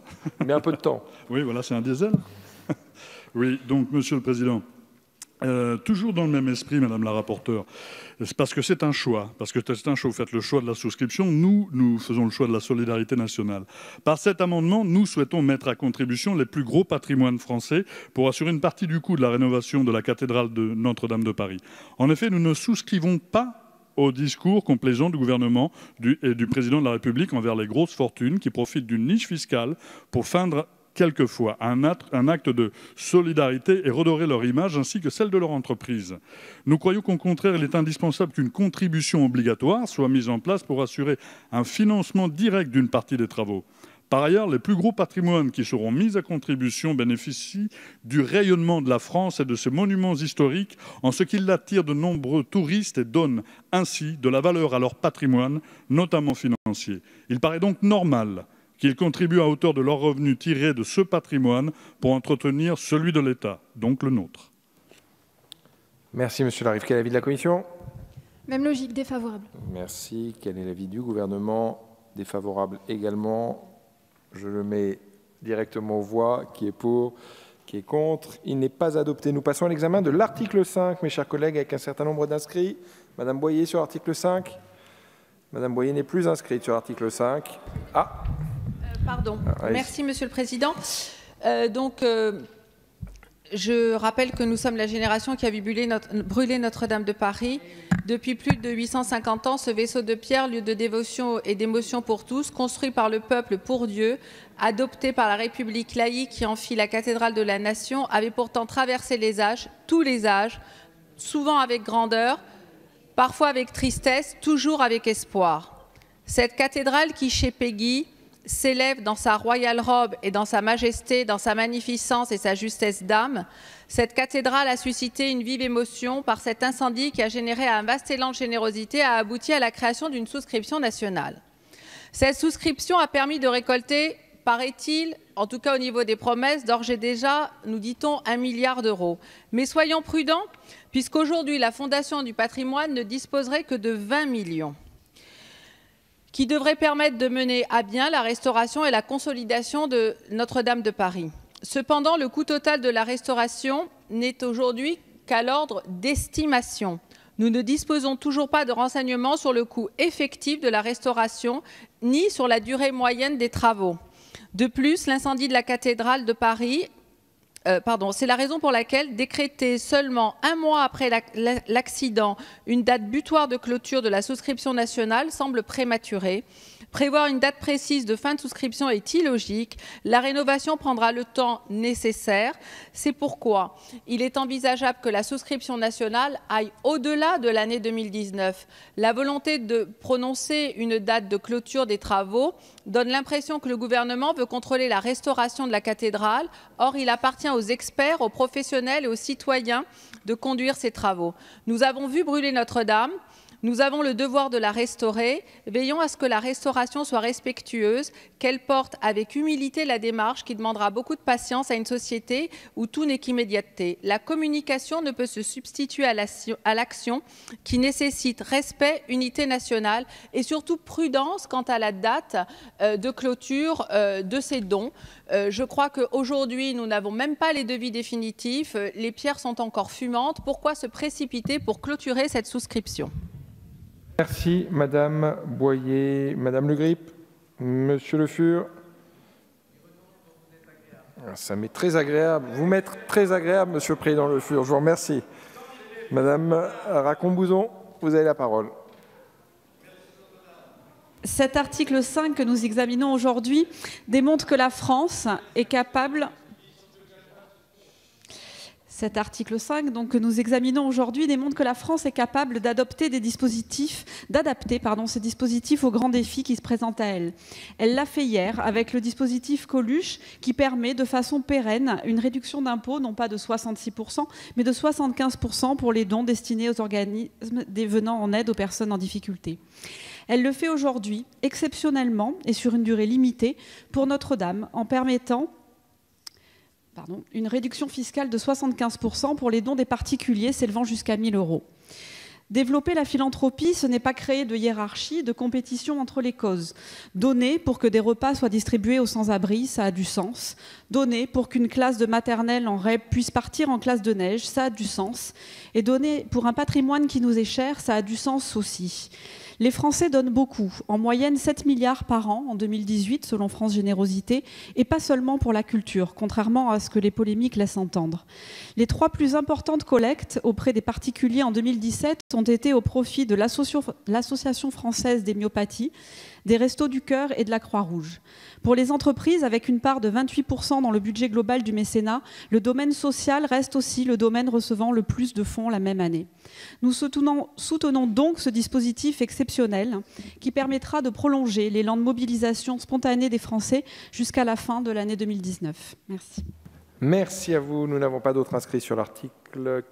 Mais un peu de temps. Oui, voilà, c'est un diesel. Oui, donc, Monsieur le Président, toujours dans le même esprit, Madame la rapporteure, parce que c'est un choix, vous faites le choix de la souscription, nous faisons le choix de la solidarité nationale. Par cet amendement, nous souhaitons mettre à contribution les plus gros patrimoines français pour assurer une partie du coût de la rénovation de la cathédrale de Notre-Dame de Paris. En effet, nous ne souscrivons pas au discours complaisant du gouvernement et du président de la République envers les grosses fortunes qui profitent d'une niche fiscale pour feindre quelquefois un acte de solidarité et redorer leur image ainsi que celle de leur entreprise. Nous croyons qu'au contraire, il est indispensable qu'une contribution obligatoire soit mise en place pour assurer un financement direct d'une partie des travaux. Par ailleurs, les plus gros patrimoines qui seront mis à contribution bénéficient du rayonnement de la France et de ses monuments historiques en ce qu'ils attirent de nombreux touristes et donnent ainsi de la valeur à leur patrimoine, notamment financier. Il paraît donc normal qu'ils contribuent à hauteur de leurs revenus tirés de ce patrimoine pour entretenir celui de l'État, donc le nôtre. Merci, Monsieur Larive. Quel est l'avis de la Commission? Même logique, défavorable. Merci. Quel est l'avis du gouvernement? Défavorable également. Je le mets directement aux voix. Qui est pour? Qui est contre? Il n'est pas adopté. Nous passons à l'examen de l'article 5, mes chers collègues, avec un certain nombre d'inscrits. Madame Boyer sur l'article 5. Madame Boyer n'est plus inscrite sur l'article 5. Ah Pardon. Merci, Monsieur le Président. Je rappelle que nous sommes la génération qui a vu brûler Notre-Dame de Paris. Depuis plus de 850 ans, ce vaisseau de pierre, lieu de dévotion et d'émotion pour tous, construit par le peuple pour Dieu, adopté par la République laïque qui en fit la cathédrale de la nation, avait pourtant traversé les âges, tous les âges, souvent avec grandeur, parfois avec tristesse, toujours avec espoir. Cette cathédrale qui, chez Péguy, s'élève dans sa royale robe et dans sa majesté, dans sa magnificence et sa justesse d'âme, cette cathédrale a suscité une vive émotion par cet incendie qui a généré un vaste élan de générosité, a abouti à la création d'une souscription nationale. Cette souscription a permis de récolter, paraît-il, en tout cas au niveau des promesses, d'ores et déjà, nous dit-on, 1 milliard d'euros. Mais soyons prudents, puisqu'aujourd'hui, la Fondation du patrimoine ne disposerait que de 20 millions. Qui devrait permettre de mener à bien la restauration et la consolidation de Notre-Dame de Paris. Cependant, le coût total de la restauration n'est aujourd'hui qu'à l'ordre d'estimation. Nous ne disposons toujours pas de renseignements sur le coût effectif de la restauration, ni sur la durée moyenne des travaux. De plus, l'incendie de la cathédrale de Paris c'est la raison pour laquelle décréter seulement un mois après l'accident une date butoir de clôture de la souscription nationale semble prématuré. Prévoir une date précise de fin de souscription est illogique. La rénovation prendra le temps nécessaire. C'est pourquoi il est envisageable que la souscription nationale aille au-delà de l'année 2019. La volonté de prononcer une date de clôture des travaux donne l'impression que le gouvernement veut contrôler la restauration de la cathédrale. Or, il appartient aux experts, aux professionnels et aux citoyens de conduire ces travaux. Nous avons vu brûler Notre-Dame. Nous avons le devoir de la restaurer. Veillons à ce que la restauration soit respectueuse, qu'elle porte avec humilité la démarche qui demandera beaucoup de patience à une société où tout n'est qu'immédiateté. La communication ne peut se substituer à l'action qui nécessite respect, unité nationale et surtout prudence quant à la date de clôture de ces dons. Je crois qu'aujourd'hui, nous n'avons même pas les devis définitifs. Les pierres sont encore fumantes. Pourquoi se précipiter pour clôturer cette souscription ? Merci, Madame Boyer. Madame Le Grip, Monsieur Le Fur. Ça m'est très agréable. Vous m'êtes très agréable, Monsieur le Président Le Fur. Je vous remercie. Madame Racon-Bouzon, vous avez la parole. Cet article 5 que nous examinons aujourd'hui démontre que la France est capable... Cet article 5 donc, que nous examinons aujourd'hui démontre que la France est capable d'adapter ces dispositifs aux grands défis qui se présentent à elle. Elle l'a fait hier avec le dispositif Coluche qui permet de façon pérenne une réduction d'impôt, non pas de 66%, mais de 75% pour les dons destinés aux organismes venant en aide aux personnes en difficulté. Elle le fait aujourd'hui, exceptionnellement et sur une durée limitée, pour Notre-Dame, en permettant une réduction fiscale de 75% pour les dons des particuliers s'élevant jusqu'à 1 000 €. Développer la philanthropie, ce n'est pas créer de hiérarchie, de compétition entre les causes. Donner pour que des repas soient distribués aux sans-abri, ça a du sens. Donner pour qu'une classe de maternelle en REP puisse partir en classe de neige, ça a du sens. Et donner pour un patrimoine qui nous est cher, ça a du sens aussi. Les Français donnent beaucoup, en moyenne 7 milliards par an en 2018, selon France Générosité, et pas seulement pour la culture, contrairement à ce que les polémiques laissent entendre. Les 3 plus importantes collectes auprès des particuliers en 2017 ont été au profit de l'Association française des myopathies, des Restos du Cœur et de la Croix-Rouge. Pour les entreprises, avec une part de 28% dans le budget global du mécénat, le domaine social reste aussi le domaine recevant le plus de fonds la même année. Nous soutenons donc ce dispositif exceptionnel qui permettra de prolonger l'élan de mobilisation spontanée des Français jusqu'à la fin de l'année 2019. Merci. Merci à vous. Nous n'avons pas d'autres inscrits sur l'article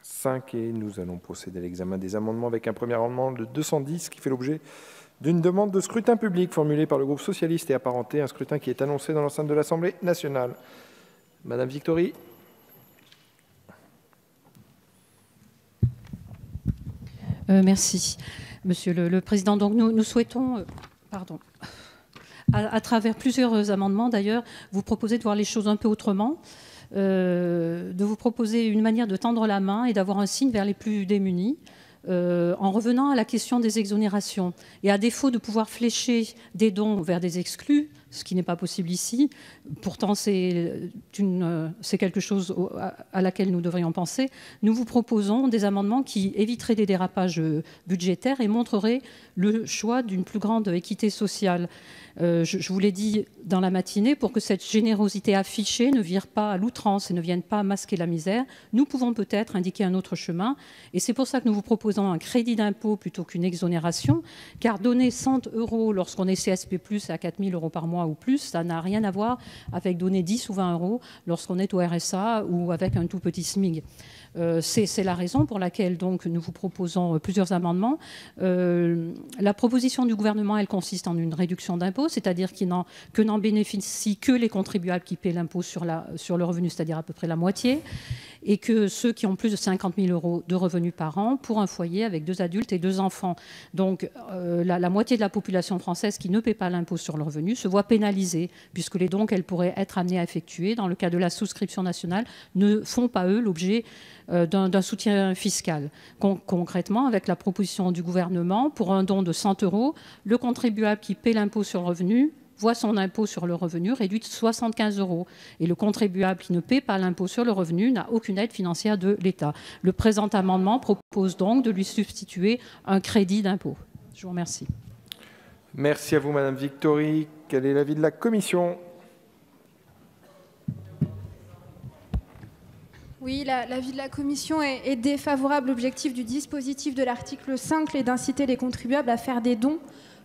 5 et nous allons procéder à l'examen des amendements avec un premier amendement de 210 qui fait l'objet d'une demande de scrutin public formulée par le groupe socialiste et apparenté, un scrutin qui est annoncé dans l'enceinte de l'Assemblée nationale. Madame Victory. Merci, Monsieur le Président. Donc nous souhaitons, à travers plusieurs amendements d'ailleurs, vous proposer de voir les choses un peu autrement, de vous proposer une manière de tendre la main et d'avoir un signe vers les plus démunis. En revenant à la question des exonérations. Et à défaut de pouvoir flécher des dons vers des exclus, ce qui n'est pas possible ici, pourtant c'est quelque chose à laquelle nous devrions penser, nous vous proposons des amendements qui éviteraient des dérapages budgétaires et montreraient le choix d'une plus grande équité sociale. Je vous l'ai dit dans la matinée, pour que cette générosité affichée ne vire pas à l'outrance et ne vienne pas masquer la misère, nous pouvons peut-être indiquer un autre chemin. Et c'est pour ça que nous vous proposons un crédit d'impôt plutôt qu'une exonération, car donner 100 € lorsqu'on est CSP+, à 4 000 € par mois ou plus, ça n'a rien à voir avec donner 10 ou 20 € lorsqu'on est au RSA ou avec un tout petit SMIG. C'est la raison pour laquelle donc, nous vous proposons plusieurs amendements. La proposition du gouvernement, elle consiste en une réduction d'impôt, c'est-à-dire que n'en bénéficient que les contribuables qui paient l'impôt sur le revenu, c'est-à-dire à peu près la moitié, et que ceux qui ont plus de 50 000 € de revenus par an pour un foyer avec 2 adultes et 2 enfants. Donc la moitié de la population française qui ne paie pas l'impôt sur le revenu se voit pénalisée, puisque les dons qu'elle pourrait être amenée à effectuer dans le cas de la souscription nationale ne font pas, eux, l'objet d'un soutien fiscal. Concrètement, avec la proposition du gouvernement, pour un don de 100 €, le contribuable qui paie l'impôt sur le revenu voit son impôt sur le revenu réduit de 75 €. Et le contribuable qui ne paie pas l'impôt sur le revenu n'a aucune aide financière de l'État. Le présent amendement propose donc de lui substituer un crédit d'impôt. Je vous remercie. Merci à vous, Madame Victory. Quel est l'avis de la Commission ? Oui, l'avis de la Commission est défavorable. L'objectif du dispositif de l'article 5 est d'inciter les contribuables à faire des dons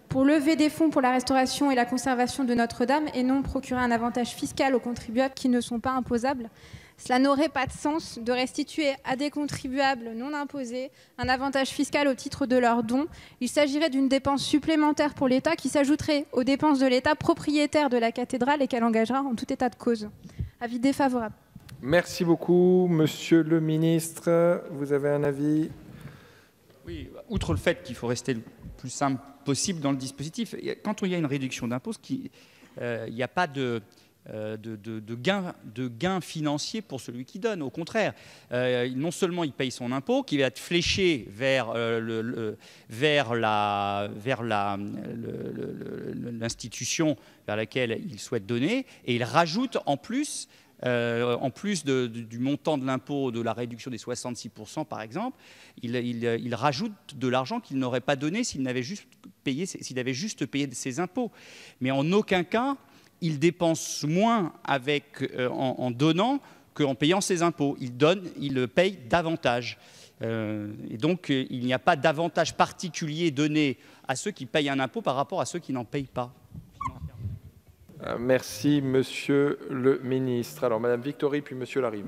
pour lever des fonds pour la restauration et la conservation de Notre-Dame et non procurer un avantage fiscal aux contribuables qui ne sont pas imposables. Cela n'aurait pas de sens de restituer à des contribuables non imposés un avantage fiscal au titre de leurs dons. Il s'agirait d'une dépense supplémentaire pour l'État qui s'ajouterait aux dépenses de l'État propriétaire de la cathédrale et qu'elle engagera en tout état de cause. Avis défavorable. Merci beaucoup. Monsieur le ministre, vous avez un avis ? Oui, outre le fait qu'il faut rester le plus simple possible dans le dispositif, quand il y a une réduction d'impôt, il n'y a pas de gain financier pour celui qui donne. Au contraire, non seulement il paye son impôt, qui va être fléché vers l'institution vers laquelle il souhaite donner, et il rajoute en plus du montant de l'impôt, de la réduction des 66% par exemple, il rajoute de l'argent qu'il n'aurait pas donné s'il avait juste payé ses impôts. Mais en aucun cas, il dépense moins en donnant qu'en payant ses impôts. Il paye davantage. Et donc, il n'y a pas d'avantage particulier donné à ceux qui payent un impôt par rapport à ceux qui n'en payent pas. Merci, Monsieur le ministre. Alors, Madame Victory, puis Monsieur Larive.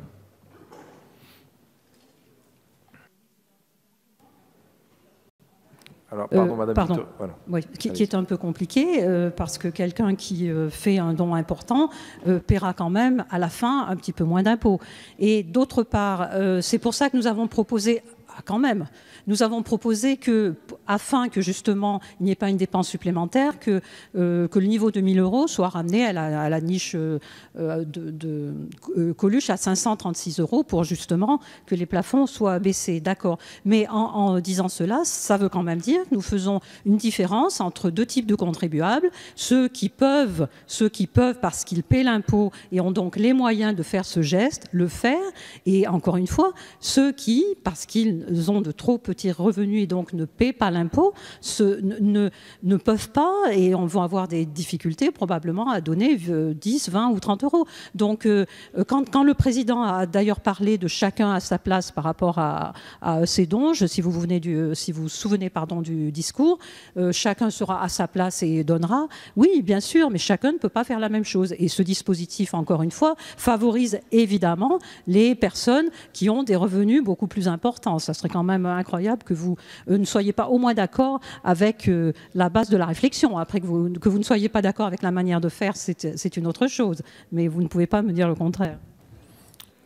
Alors, pardon, Madame pardon. Victory. Voilà. Oui, qui est un peu compliqué, parce que quelqu'un qui fait un don important paiera quand même à la fin un petit peu moins d'impôts. Et d'autre part, c'est pour ça que nous avons proposé, quand même, nous avons proposé que, afin que justement il n'y ait pas une dépense supplémentaire, que le niveau de 1 000 € soit ramené à la niche de Coluche à 536 € pour justement que les plafonds soient baissés. D'accord. Mais en disant cela, ça veut quand même dire que nous faisons une différence entre deux types de contribuables, ceux qui peuvent parce qu'ils paient l'impôt et ont donc les moyens de faire ce geste, le faire, et encore une fois, ceux qui, parce qu'ils ont de trop petits revenus et donc ne paient pas l'impôt, ne peuvent pas, et on va avoir des difficultés probablement à donner 10, 20 ou 30 €. Donc quand le président a d'ailleurs parlé de chacun à sa place par rapport à ces dons, si vous vous souvenez du discours, chacun sera à sa place et donnera. Oui, bien sûr, mais chacun ne peut pas faire la même chose. Et ce dispositif, encore une fois, favorise évidemment les personnes qui ont des revenus beaucoup plus importants. Ça serait quand même incroyable que vous ne soyez pas au moins d'accord avec la base de la réflexion. Après, que vous ne soyez pas d'accord avec la manière de faire, c'est une autre chose. Mais vous ne pouvez pas me dire le contraire.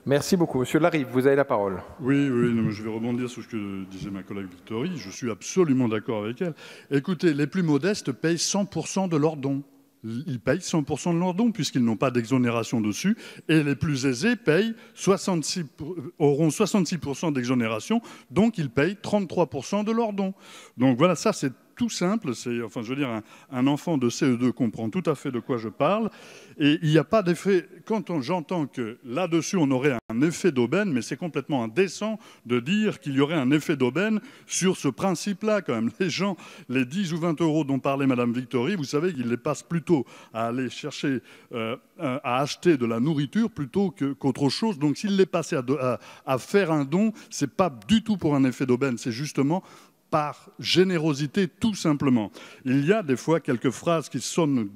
Merci beaucoup. Monsieur Larive, vous avez la parole. Oui, non, je vais rebondir sur ce que disait ma collègue Victory. Je suis absolument d'accord avec elle. Écoutez, les plus modestes payent 100% de leurs dons. Ils payent 100% de leurs dons puisqu'ils n'ont pas d'exonération dessus, et les plus aisés auront 66% d'exonération, donc ils payent 33% de leurs dons. Donc voilà, ça c'est tout simple, enfin je veux dire, un enfant de CE2 comprend tout à fait de quoi je parle, et il n'y a pas d'effet, quand j'entends que là-dessus on aurait un effet d'aubaine, mais c'est complètement indécent de dire qu'il y aurait un effet d'aubaine sur ce principe-là quand même. Les gens, les 10 ou 20 € dont parlait Madame Victory, vous savez qu'ils les passent plutôt à aller chercher, à acheter de la nourriture plutôt qu'autre chose. Donc s'ils les passaient à faire un don, c'est pas du tout pour un effet d'aubaine, c'est justement par générosité, tout simplement. Il y a des fois quelques phrases qui sonnent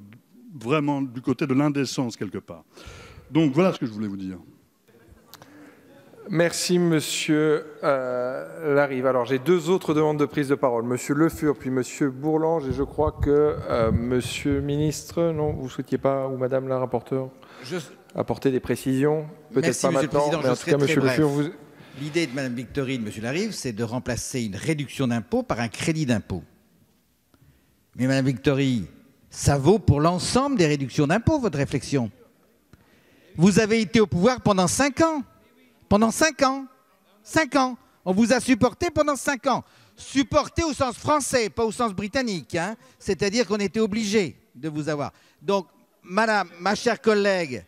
vraiment du côté de l'indécence quelque part. Donc voilà ce que je voulais vous dire. Merci, Monsieur Larive. Alors, j'ai deux autres demandes de prise de parole. Monsieur Le Fur, puis Monsieur Bourlange, et je crois que Monsieur le ministre, non, vous ne souhaitiez pas, ou Madame la rapporteure, apporter des précisions. Peut-être pas maintenant, mais en tout cas, Monsieur Le Fur, vous... L'idée de Mme Victory et de M. Larive, c'est de remplacer une réduction d'impôt par un crédit d'impôt. Mais Mme Victory, ça vaut pour l'ensemble des réductions d'impôt, votre réflexion. Vous avez été au pouvoir pendant 5 ans. Pendant 5 ans. 5 ans. On vous a supporté pendant 5 ans. Supporté au sens français, pas au sens britannique. Hein. C'est-à-dire qu'on était obligé de vous avoir. Donc, madame, ma chère collègue,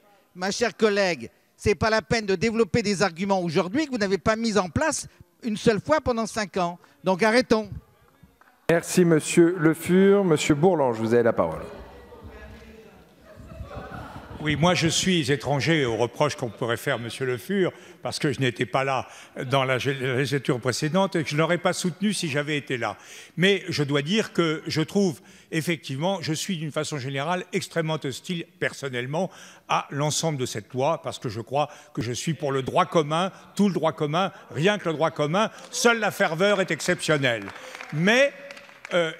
c'est pas la peine de développer des arguments aujourd'hui que vous n'avez pas mis en place une seule fois pendant 5 ans. Donc arrêtons. Merci Monsieur Le Fur. Monsieur Bourlange, vous avez la parole. Oui, moi je suis étranger aux reproches qu'on pourrait faire Monsieur Le Fur, parce que je n'étais pas là dans la législature précédente et que je ne l'aurais pas soutenu si j'avais été là. Mais je dois dire que je trouve, effectivement, je suis d'une façon générale extrêmement hostile personnellement à l'ensemble de cette loi, parce que je crois que je suis pour le droit commun, tout le droit commun, rien que le droit commun, seule la ferveur est exceptionnelle. Mais,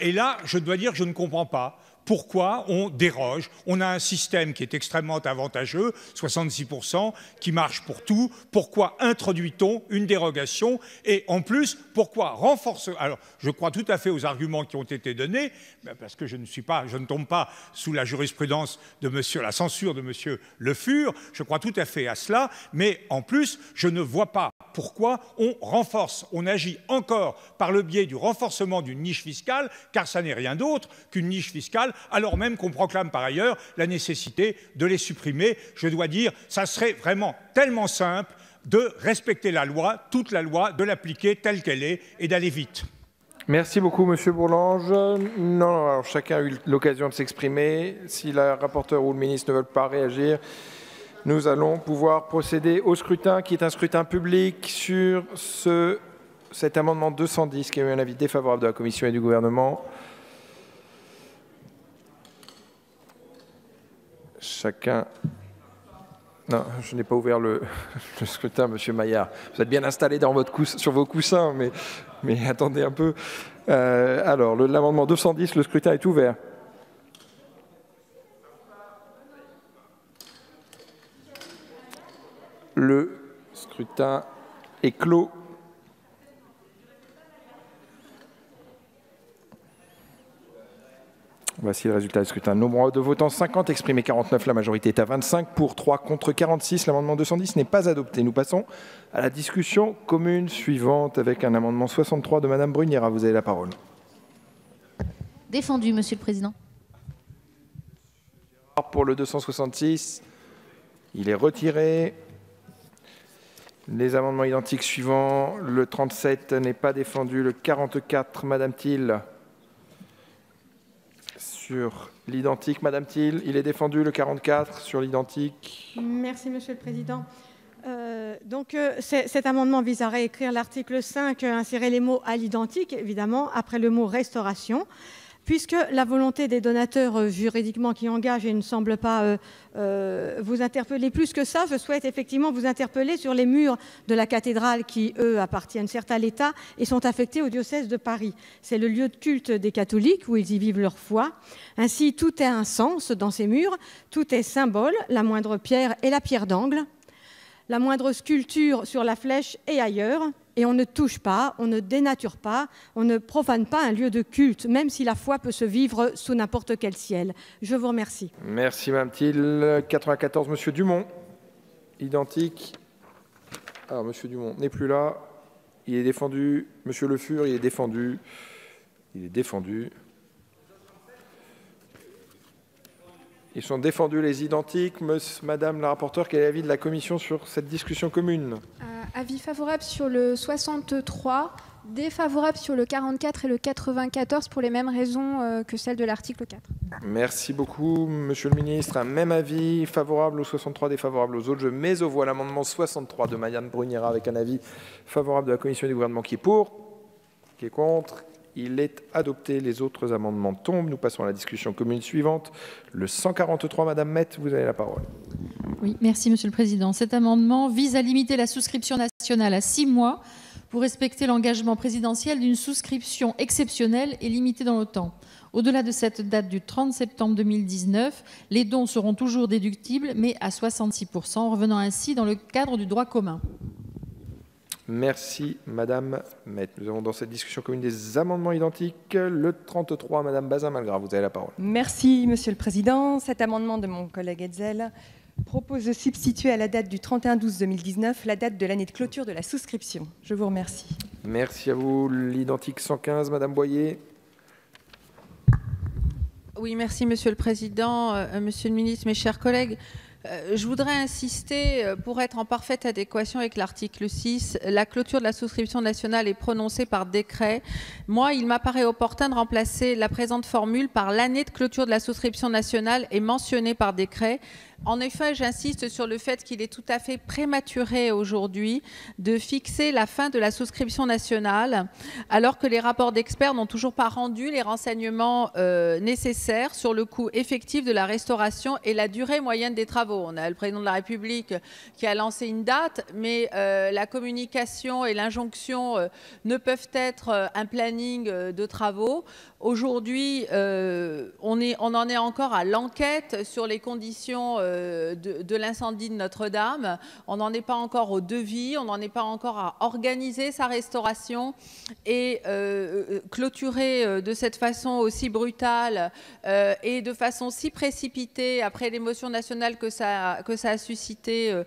et là, je dois dire que je ne comprends pas pourquoi on déroge. On a un système qui est extrêmement avantageux, 66%, qui marche pour tout. Pourquoi introduit-on une dérogation? Et en plus, pourquoi renforcer? Alors, je crois tout à fait aux arguments qui ont été donnés, parce que je ne tombe pas sous la jurisprudence de la censure de Monsieur Le Fur. Je crois tout à fait à cela, mais en plus, je ne vois pas pourquoi on renforce, on agit encore par le biais du renforcement d'une niche fiscale, car ça n'est rien d'autre qu'une niche fiscale, alors même qu'on proclame par ailleurs la nécessité de les supprimer. Je dois dire, ça serait vraiment tellement simple de respecter la loi, toute la loi, de l'appliquer telle qu'elle est et d'aller vite. Merci beaucoup, Monsieur Bourlange. Non, alors chacun a eu l'occasion de s'exprimer. Si la rapporteure ou le ministre ne veulent pas réagir, Nous allons pouvoir procéder au scrutin, qui est un scrutin public sur cet amendement 210, qui a eu un avis défavorable de la Commission et du Gouvernement. Chacun... Non, je n'ai pas ouvert le scrutin, Monsieur Maillard. Vous êtes bien installé sur vos coussins, mais attendez un peu. Alors, l'amendement 210, le scrutin est ouvert. Le scrutin est clos. Voici le résultat du scrutin. Nombre de votants 50, exprimé 49, la majorité est à 25, pour 3 contre 46. L'amendement 210 n'est pas adopté. Nous passons à la discussion commune suivante avec un amendement 63 de Madame Bruniera. Vous avez la parole. Défendu, Monsieur le Président. Pour le 266, il est retiré. Les amendements identiques suivants. Le 37 n'est pas défendu. Le 44, Madame Thiel. Sur l'identique, Madame Thiel, il est défendu. Le 44 sur l'identique. Merci, Monsieur le Président. Cet amendement vise à réécrire l'article 5, insérer les mots à l'identique, évidemment, après le mot restauration, puisque la volonté des donateurs juridiquement qui engagent et ne semble pas vous interpeller plus que ça, je souhaite effectivement vous interpeller sur les murs de la cathédrale qui, eux, appartiennent certes à l'État et sont affectés au diocèse de Paris. C'est le lieu de culte des catholiques où ils y vivent leur foi. Ainsi, tout a un sens dans ces murs, tout est symbole, la moindre pierre est la pierre d'angle, la moindre sculpture sur la flèche et ailleurs. Et on ne touche pas, on ne dénature pas, on ne profane pas un lieu de culte, même si la foi peut se vivre sous n'importe quel ciel. Je vous remercie. Merci, Mme Thiel. 94, Monsieur Dumont. Identique. Alors, Monsieur Dumont n'est plus là. Il est défendu. Monsieur Le Fur, il est défendu. Il est défendu. Ils sont défendus, les identiques. Madame la rapporteure, quel est l'avis de la Commission sur cette discussion commune? Avis favorable sur le 63, défavorable sur le 44 et le 94 pour les mêmes raisons que celles de l'article 4. Merci beaucoup, Monsieur le Ministre. Un même avis, favorable aux 63, défavorable aux autres. Je mets aux voix l'amendement 63 de Madame Bruniera avec un avis favorable de la Commission et du Gouvernement qui est pour, qui est contre. Il est adopté. Les autres amendements tombent. Nous passons à la discussion commune suivante. Le 143, Madame Mette, vous avez la parole. Oui, merci Monsieur le Président. Cet amendement vise à limiter la souscription nationale à 6 mois pour respecter l'engagement présidentiel d'une souscription exceptionnelle et limitée dans le temps. Au-delà de cette date du 30 septembre 2019, les dons seront toujours déductibles, mais à 66%, revenant ainsi dans le cadre du droit commun. Merci, Madame Mette. Nous avons dans cette discussion commune des amendements identiques. Le 33, Madame Bazin-Malgras, vous avez la parole. Merci, Monsieur le Président. Cet amendement de mon collègue Hetzel propose de substituer à la date du 31/12/2019 la date de l'année de clôture de la souscription. Je vous remercie. Merci à vous. L'identique 115, Madame Boyer. Oui, merci Monsieur le Président, Monsieur le Ministre, mes chers collègues. Je voudrais insister, pour être en parfaite adéquation avec l'article 6, la clôture de la souscription nationale est prononcée par décret. Moi, il m'apparaît opportun de remplacer la présente formule par l'année de clôture de la souscription nationale est mentionnée par décret. En effet, j'insiste sur le fait qu'il est tout à fait prématuré aujourd'hui de fixer la fin de la souscription nationale, alors que les rapports d'experts n'ont toujours pas rendu les renseignements nécessaires sur le coût effectif de la restauration et la durée moyenne des travaux. On a le président de la République qui a lancé une date, mais la communication et l'injonction ne peuvent être un planning de travaux. Aujourd'hui, on en est encore à l'enquête sur les conditions de l'incendie de Notre-Dame. On n'en est pas encore au devis, on n'en est pas encore à organiser sa restauration et clôturer de cette façon aussi brutale et de façon si précipitée après l'émotion nationale que ça a suscité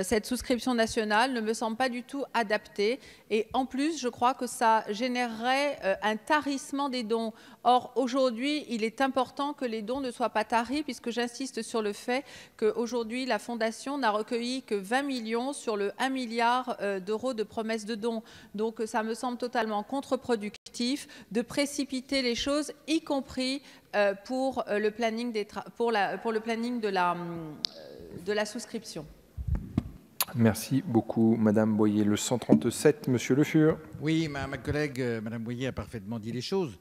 cette souscription nationale ne me semble pas du tout adapté. Et en plus, je crois que ça générerait un tarissement des dons. Or, aujourd'hui, il est important que les dons ne soient pas taris, puisque j'insiste sur le fait qu'aujourd'hui, la Fondation n'a recueilli que 20 millions sur le 1 milliard d'euros de promesses de dons. Donc, ça me semble totalement contre-productif de précipiter les choses, y compris pour le planning de la souscription. Merci beaucoup, Madame Boyer. Le 137, Monsieur Le Fur. Oui, ma collègue Madame Boyer a parfaitement dit les choses.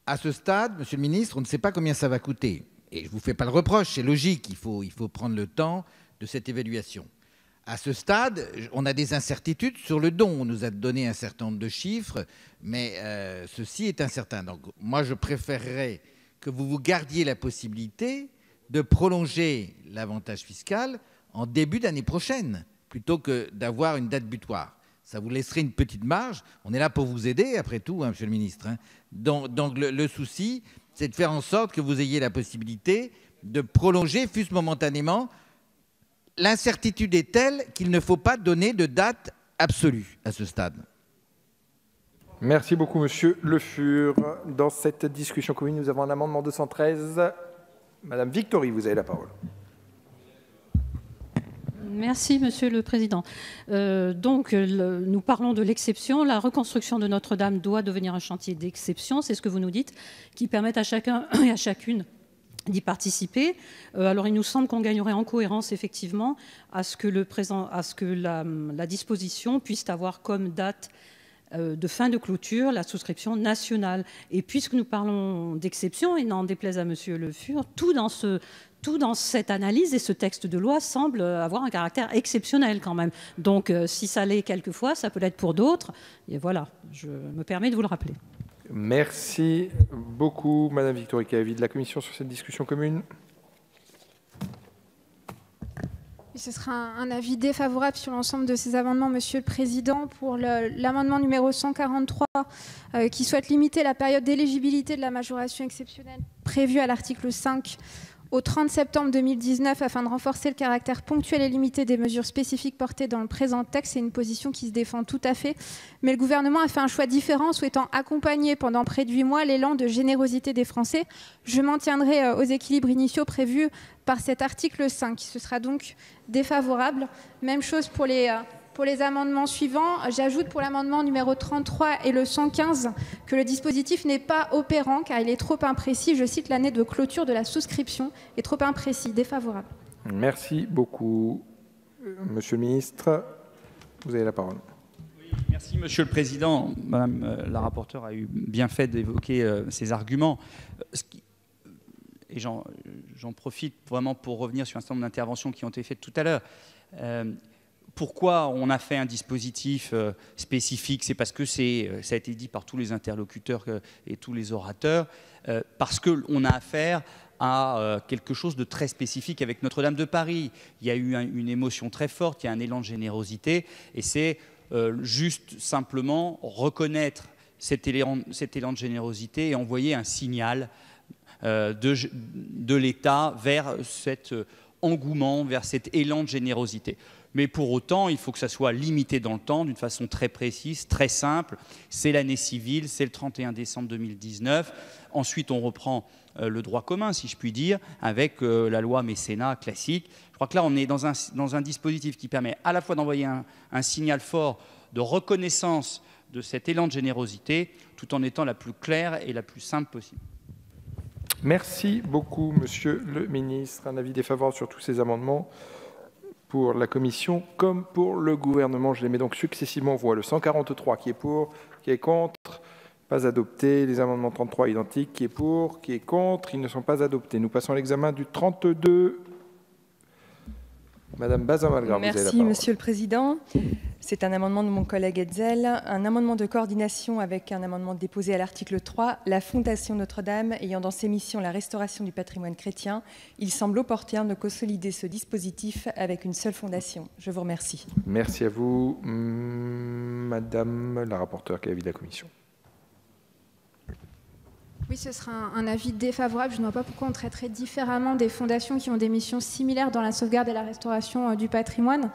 À ce stade, Monsieur le Ministre, on ne sait pas combien ça va coûter. Et je ne vous fais pas le reproche, c'est logique, il faut prendre le temps de cette évaluation. À ce stade, on a des incertitudes sur le don. On nous a donné un certain nombre de chiffres, mais ceci est incertain. Donc moi, je préférerais que vous vous gardiez la possibilité de prolonger l'avantage fiscal en début d'année prochaine, plutôt que d'avoir une date butoir. Ça vous laisserait une petite marge. On est là pour vous aider, après tout, hein, Monsieur le Ministre. Hein. Donc le souci, c'est de faire en sorte que vous ayez la possibilité de prolonger, fût-ce momentanément. L'incertitude est telle qu'il ne faut pas donner de date absolue à ce stade. Merci beaucoup, Monsieur Le Fur. Dans cette discussion commune, nous avons un amendement 213. Madame Victory, vous avez la parole. Merci, Monsieur le Président. Nous parlons de l'exception. La reconstruction de Notre-Dame doit devenir un chantier d'exception, c'est ce que vous nous dites, qui permette à chacun et à chacune d'y participer. Alors, il nous semble qu'on gagnerait en cohérence, effectivement, à ce que la disposition puisse avoir comme date de fin de clôture la souscription nationale. Et puisque nous parlons d'exception, et n'en déplaise à Monsieur Le Fur, tout dans cette analyse et ce texte de loi semble avoir un caractère exceptionnel quand même. Donc, si ça l'est quelquefois, ça peut l'être pour d'autres. Et voilà, je me permets de vous le rappeler. Merci beaucoup, Madame Victory. Quel est l'avis de la Commission sur cette discussion commune? Ce sera un avis défavorable sur l'ensemble de ces amendements, Monsieur le Président. Pour l'amendement numéro 143, qui souhaite limiter la période d'éligibilité de la majoration exceptionnelle prévue à l'article 5 au 30 septembre 2019 afin de renforcer le caractère ponctuel et limité des mesures spécifiques portées dans le présent texte. C'est une position qui se défend tout à fait. Mais le gouvernement a fait un choix différent, souhaitant accompagner pendant près de 8 mois l'élan de générosité des Français. Je m'en tiendrai aux équilibres initiaux prévus par cet article 5. Ce sera donc défavorable. Même chose pour les amendements suivants. J'ajoute pour l'amendement numéro 33 et le 115 que le dispositif n'est pas opérant car il est trop imprécis. Je cite l'année de clôture de la souscription est trop imprécis. Défavorable. Merci beaucoup. Monsieur le Ministre, vous avez la parole. Merci, Monsieur le Président. Madame la rapporteure a eu bien fait d'évoquer ces arguments. Et j'en profite vraiment pour revenir sur un certain nombre d'interventions qui ont été faites tout à l'heure. Pourquoi on a fait un dispositif spécifique? C'est parce que ça a été dit par tous les interlocuteurs et tous les orateurs, parce qu'on a affaire à quelque chose de très spécifique avec Notre-Dame de Paris. Il y a eu une émotion très forte, il y a un élan de générosité, et c'est juste simplement reconnaître cet élan de générosité et envoyer un signal de l'État vers cet engouement, vers cet élan de générosité. Mais pour autant, il faut que ça soit limité dans le temps, d'une façon très précise, très simple. C'est l'année civile, c'est le 31 décembre 2019. Ensuite, on reprend le droit commun, si je puis dire, avec la loi mécénat classique. Je crois que là, on est dans un dispositif qui permet à la fois d'envoyer un signal fort de reconnaissance de cet élan de générosité, tout en étant la plus claire et la plus simple possible. Merci beaucoup, Monsieur le Ministre. Un avis défavorable sur tous ces amendements pour la Commission comme pour le gouvernement. Je les mets donc successivement en voie. Le 143 qui est pour, qui est contre, pas adopté. Les amendements 33 identiques, qui est pour, qui est contre, ils ne sont pas adoptés. Nous passons à l'examen du 32. Madame Bazin-Malgard, vous avez la parole. Merci, Monsieur le Président. C'est un amendement de mon collègue Hetzel, un amendement de coordination avec un amendement déposé à l'article 3. La Fondation Notre-Dame ayant dans ses missions la restauration du patrimoine chrétien, il semble opportun de consolider ce dispositif avec une seule fondation. Je vous remercie. Merci à vous. Madame la rapporteure, quel est l'avis de la Commission? Oui, ce sera un avis défavorable. Je ne vois pas pourquoi on traiterait différemment des fondations qui ont des missions similaires dans la sauvegarde et la restauration du patrimoine.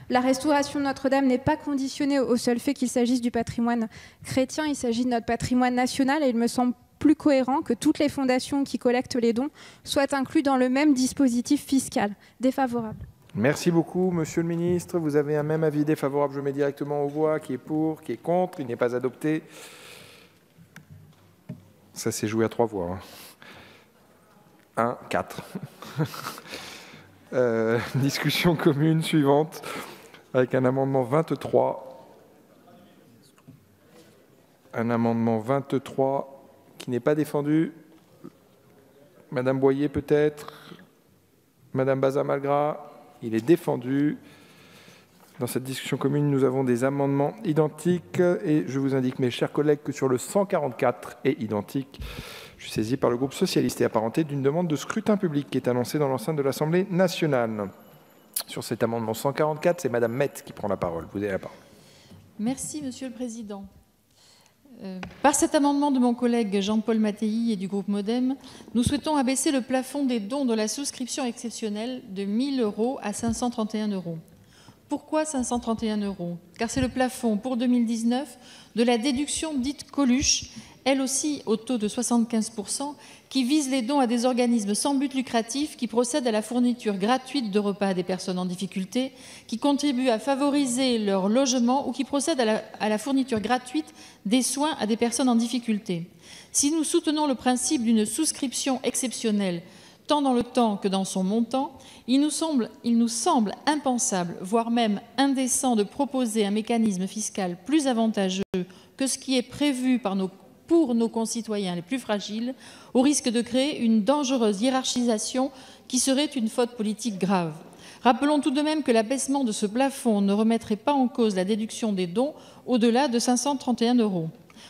La restauration de Notre-Dame n'est pas conditionnée au seul fait qu'il s'agisse du patrimoine chrétien, il s'agit de notre patrimoine national et il me semble plus cohérent que toutes les fondations qui collectent les dons soient incluses dans le même dispositif fiscal. Défavorable. Merci beaucoup, Monsieur le Ministre. Vous avez un même avis défavorable. Je mets directement aux voix. Qui est pour, qui est contre? Il n'est pas adopté. Ça s'est joué à 3 voix. 1, 4. Discussion commune suivante avec un amendement 23. Un amendement 23 qui n'est pas défendu. Madame Boyer peut-être. Madame Baza-Malgras, il est défendu. Dans cette discussion commune, nous avons des amendements identiques et je vous indique, mes chers collègues, que sur le 144 est identique. Je suis saisi par le groupe socialiste et apparenté d'une demande de scrutin public qui est annoncée dans l'enceinte de l'Assemblée nationale. Sur cet amendement 144, c'est Madame Metz qui prend la parole. Vous avez la parole. Merci, Monsieur le Président. Par cet amendement de mon collègue Jean-Paul Mattei et du groupe MoDem, nous souhaitons abaisser le plafond des dons de la souscription exceptionnelle de 1 000 € à 531 €. Pourquoi 531 €? Car c'est le plafond pour 2019 de la déduction dite Coluche, elle aussi au taux de 75%, qui vise les dons à des organismes sans but lucratif qui procèdent à la fourniture gratuite de repas à des personnes en difficulté, qui contribuent à favoriser leur logement ou qui procèdent à la fourniture gratuite des soins à des personnes en difficulté. Si nous soutenons le principe d'une souscription exceptionnelle, tant dans le temps que dans son montant, il nous semble impensable, voire même indécent, de proposer un mécanisme fiscal plus avantageux que ce qui est prévu pour nos concitoyens les plus fragiles, au risque de créer une dangereuse hiérarchisation qui serait une faute politique grave. Rappelons tout de même que l'abaissement de ce plafond ne remettrait pas en cause la déduction des dons au-delà de 531 €.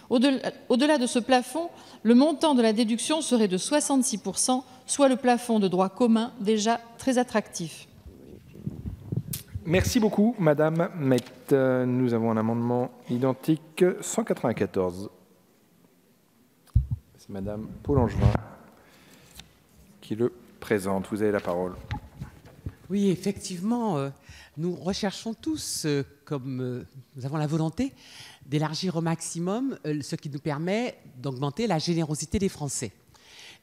Au-delà de ce plafond, le montant de la déduction serait de 66%, soit le plafond de droit commun déjà très attractif. Merci beaucoup, Madame Met. Nous avons un amendement identique 194. C'est Madame Paul-Angevin qui le présente. Vous avez la parole. Oui, effectivement, nous recherchons tous, comme nous avons la volonté, d'élargir au maximum ce qui nous permet d'augmenter la générosité des Français.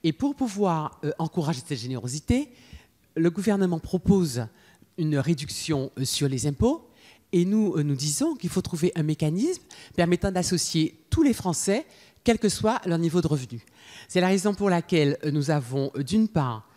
Et pour pouvoir encourager cette générosité, le gouvernement propose une réduction sur les impôts et nous disons qu'il faut trouver un mécanisme permettant d'associer tous les Français, quel que soit leur niveau de revenu. C'est la raison pour laquelle nous avons d'une part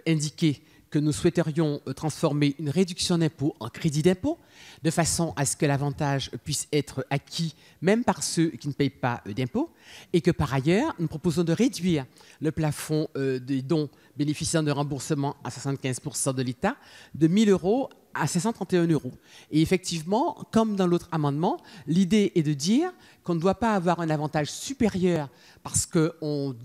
indiqué que nous souhaiterions transformer une réduction d'impôt en crédit d'impôt, de façon à ce que l'avantage puisse être acquis même par ceux qui ne payent pas d'impôt, et que par ailleurs, nous proposons de réduire le plafond des dons bénéficiant de remboursement à 75% de l'État de 1 000 € à 531 €. Et effectivement, comme dans l'autre amendement, l'idée est de dire qu'on ne doit pas avoir un avantage supérieur parce qu'on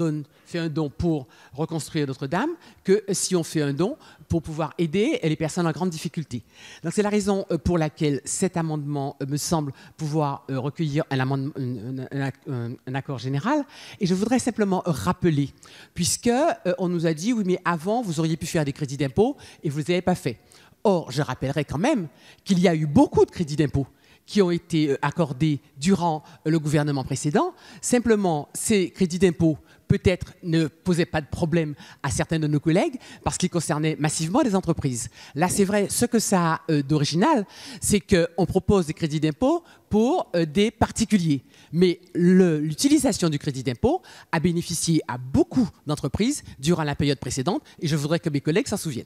fait un don pour reconstruire Notre-Dame que si on fait un don pour pouvoir aider les personnes en grande difficulté. Donc c'est la raison pour laquelle cet amendement me semble pouvoir recueillir un accord général. Et je voudrais simplement rappeler, puisqu'on nous a dit, oui mais avant vous auriez pu faire des crédits d'impôt et vous ne les avez pas fait. Or, je rappellerai quand même qu'il y a eu beaucoup de crédits d'impôt qui ont été accordés durant le gouvernement précédent. Simplement, ces crédits d'impôt, peut-être, ne posaient pas de problème à certains de nos collègues parce qu'ils concernaient massivement les entreprises. Là, c'est vrai, ce que ça a d'original, c'est qu'on propose des crédits d'impôt pour des particuliers. Mais l'utilisation du crédit d'impôt a bénéficié à beaucoup d'entreprises durant la période précédente et je voudrais que mes collègues s'en souviennent.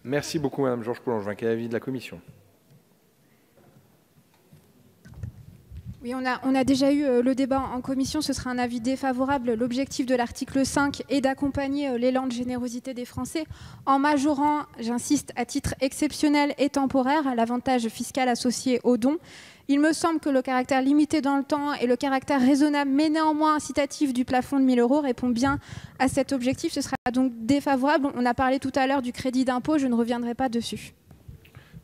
Merci beaucoup, Madame Georges Paul-Angevin. Quel est l'avis de la Commission? Oui, on a déjà eu le débat en commission, ce sera un avis défavorable. L'objectif de l'article 5 est d'accompagner l'élan de générosité des Français en majorant, j'insiste, à titre exceptionnel et temporaire, l'avantage fiscal associé aux dons. Il me semble que le caractère limité dans le temps et le caractère raisonnable mais néanmoins incitatif du plafond de 1 000 € répond bien à cet objectif. Ce sera donc défavorable. On a parlé tout à l'heure du crédit d'impôt, je ne reviendrai pas dessus.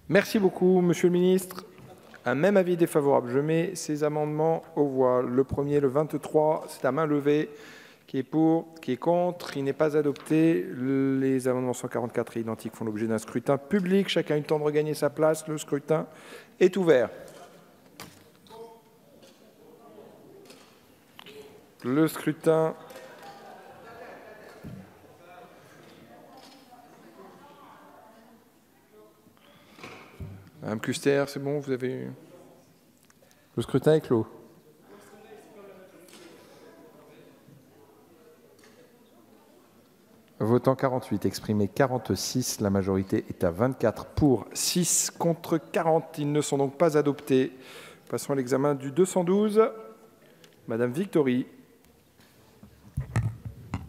Merci beaucoup, Monsieur le Ministre. Un même avis défavorable. Je mets ces amendements aux voix. Le premier, le 23, c'est à main levée. Qui est pour, qui est contre, il n'est pas adopté. Les amendements 144 et identiques font l'objet d'un scrutin public. Chacun a eu le temps de regagner sa place. Le scrutin est ouvert. Le scrutin Madame Kuster, c'est bon, vous avez eu... Le scrutin est clos. Votants 48, exprimés 46. La majorité est à 24 pour, 6 contre 40. Ils ne sont donc pas adoptés. Passons à l'examen du 212. Madame Victory.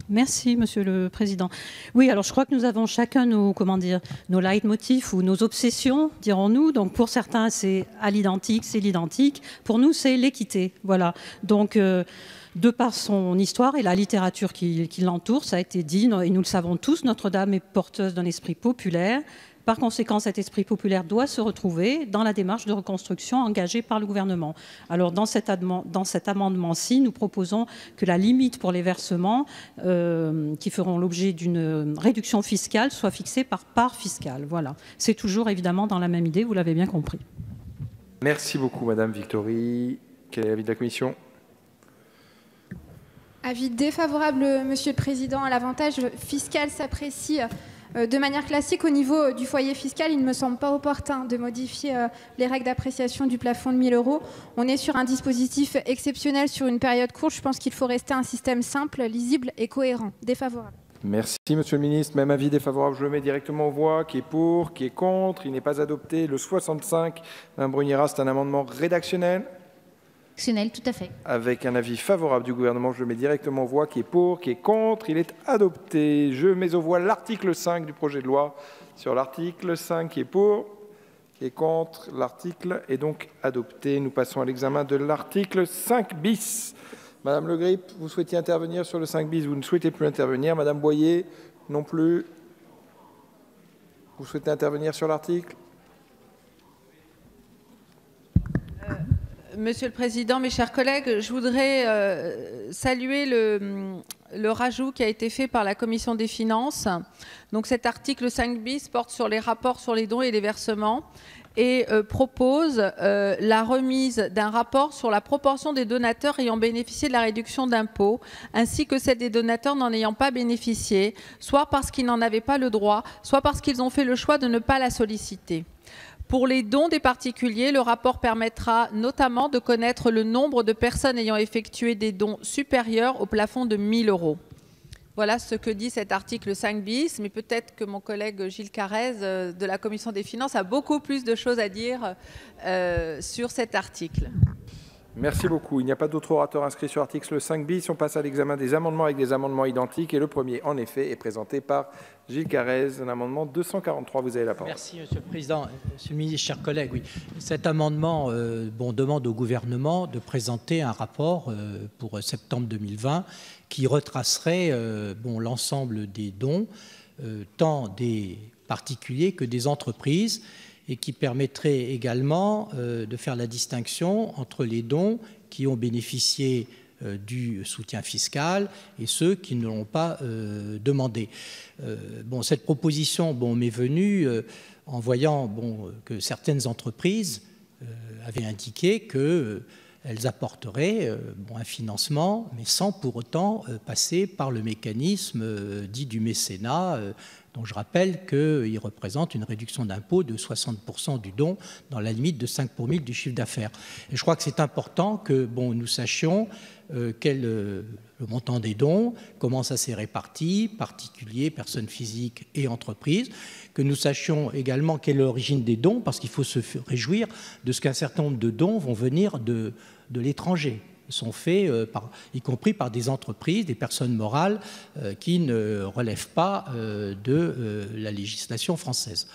Merci, Monsieur le Président. Oui, alors je crois que nous avons chacun nos, nos leitmotifs ou nos obsessions, dirons-nous. Donc pour certains, c'est à l'identique, c'est l'identique. Pour nous, c'est l'équité. Voilà. Donc de par son histoire et la littérature qui l'entoure, ça a été dit, et nous le savons tous, Notre-Dame est porteuse d'un esprit populaire. Par conséquent, cet esprit populaire doit se retrouver dans la démarche de reconstruction engagée par le gouvernement. Alors, dans cet amendement-ci, nous proposons que la limite pour les versements qui feront l'objet d'une réduction fiscale soit fixée par part fiscale. Voilà. C'est toujours évidemment dans la même idée, vous l'avez bien compris. Merci beaucoup, Madame Victory. Quel est l'avis de la Commission ? Avis défavorable, Monsieur le Président. L'avantage fiscal s'apprécie de manière classique. Au niveau du foyer fiscal, il ne me semble pas opportun de modifier les règles d'appréciation du plafond de 1 000 €. On est sur un dispositif exceptionnel sur une période courte. Je pense qu'il faut rester un système simple, lisible et cohérent. Défavorable. Merci, Monsieur le Ministre. Même avis défavorable, je le mets directement aux voix. Qui est pour, qui est contre? Il n'est pas adopté. Le 65, Mme Bruniera, c'est un amendement rédactionnel. Tout à fait. Avec un avis favorable du gouvernement, je le mets directement aux voix. Qui est pour, qui est contre? Il est adopté. Je mets aux voix l'article 5 du projet de loi. Sur l'article 5, qui est pour, qui est contre? L'article est donc adopté. Nous passons à l'examen de l'article 5 bis. Madame Le Grip, vous souhaitiez intervenir sur le 5 bis? Vous ne souhaitez plus intervenir. Madame Boyer, non plus. Vous souhaitez intervenir sur l'article? Monsieur le Président, mes chers collègues, je voudrais saluer le rajout qui a été fait par la Commission des finances. Donc cet article 5 bis porte sur les rapports sur les dons et les versements et propose la remise d'un rapport sur la proportion des donateurs ayant bénéficié de la réduction d'impôt, ainsi que celle des donateurs n'en ayant pas bénéficié, soit parce qu'ils n'en avaient pas le droit, soit parce qu'ils ont fait le choix de ne pas la solliciter. Pour les dons des particuliers, le rapport permettra notamment de connaître le nombre de personnes ayant effectué des dons supérieurs au plafond de 1 000 €. Voilà ce que dit cet article 5 bis, mais peut-être que mon collègue Gilles Carrez de la Commission des finances a beaucoup plus de choses à dire sur cet article. Merci beaucoup. Il n'y a pas d'autres orateurs inscrits sur l'article 5 bis. On passe à l'examen des amendements avec des amendements identiques. Et le premier, en effet, est présenté par Gilles Carrez, un amendement 243. Vous avez la parole. Merci, Monsieur le Président. Monsieur le ministre, chers collègues, oui. Cet amendement demande au gouvernement de présenter un rapport pour septembre 2020 qui retracerait l'ensemble des dons, tant des particuliers que des entreprises, et qui permettrait également de faire la distinction entre les dons qui ont bénéficié du soutien fiscal et ceux qui ne l'ont pas demandé. Cette proposition m'est venue en voyant que certaines entreprises avaient indiqué qu'elles apporteraient un financement, mais sans pour autant passer par le mécanisme dit du mécénat, dont je rappelle qu'il représente une réduction d'impôt de 60% du don dans la limite de 5 pour 1000 du chiffre d'affaires. Et je crois que c'est important que nous sachions quel le montant des dons, comment ça s'est réparti, particuliers, personnes physiques et entreprises, que nous sachions également quelle est l'origine des dons, parce qu'il faut se réjouir de ce qu'un certain nombre de dons vont venir de l'étranger, sont faits y compris par des entreprises, des personnes morales qui ne relèvent pas de la législation française.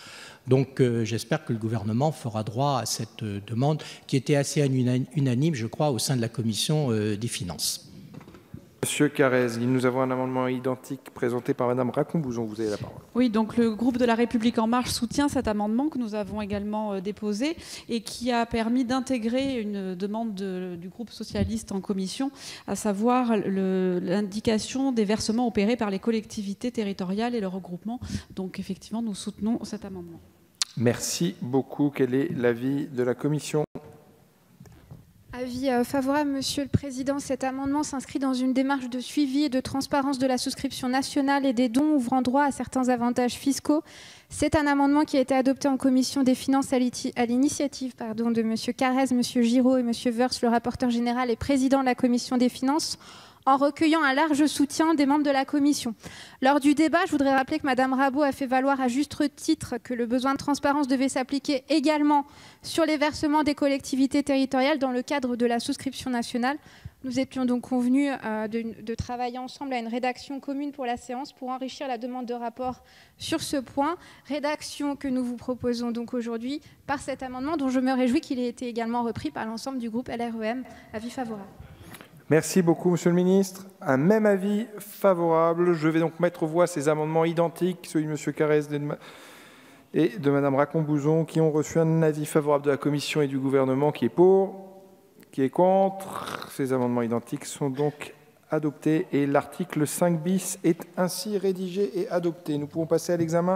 Donc j'espère que le gouvernement fera droit à cette demande qui était assez unanime, je crois, au sein de la Commission des finances. Monsieur Carrez, nous avons un amendement identique présenté par Madame Racon-Bouzon. Vous avez la parole. Oui, donc le groupe de La République En Marche soutient cet amendement que nous avons également déposé et qui a permis d'intégrer une demande du groupe socialiste en commission, à savoir l'indication des versements opérés par les collectivités territoriales et le regroupement. Donc effectivement, nous soutenons cet amendement. Merci beaucoup. Quel est l'avis de la Commission ? Avis favorable, Monsieur le Président. Cet amendement s'inscrit dans une démarche de suivi et de transparence de la souscription nationale et des dons ouvrant droit à certains avantages fiscaux. C'est un amendement qui a été adopté en commission des finances à l'initiative de Monsieur Carrez, Monsieur Giraud et Monsieur Woerth, le rapporteur général et président de la commission des finances, en recueillant un large soutien des membres de la commission. Lors du débat, je voudrais rappeler que Mme Rabault a fait valoir à juste titre que le besoin de transparence devait s'appliquer également sur les versements des collectivités territoriales dans le cadre de la souscription nationale. Nous étions donc convenus de travailler ensemble à une rédaction commune pour la séance pour enrichir la demande de rapport sur ce point. Rédaction que nous vous proposons donc aujourd'hui par cet amendement dont je me réjouis qu'il ait été également repris par l'ensemble du groupe LREM. Avis favorable. Merci beaucoup, Monsieur le Ministre. Un même avis favorable. Je vais donc mettre aux voix ces amendements identiques, celui de M. Carrez et de Mme Racon-Bouzon, qui ont reçu un avis favorable de la Commission et du Gouvernement. Qui est pour ? Qui est contre? Ces amendements identiques sont donc adoptés et l'article 5 bis est ainsi rédigé et adopté. Nous pouvons passer à l'examen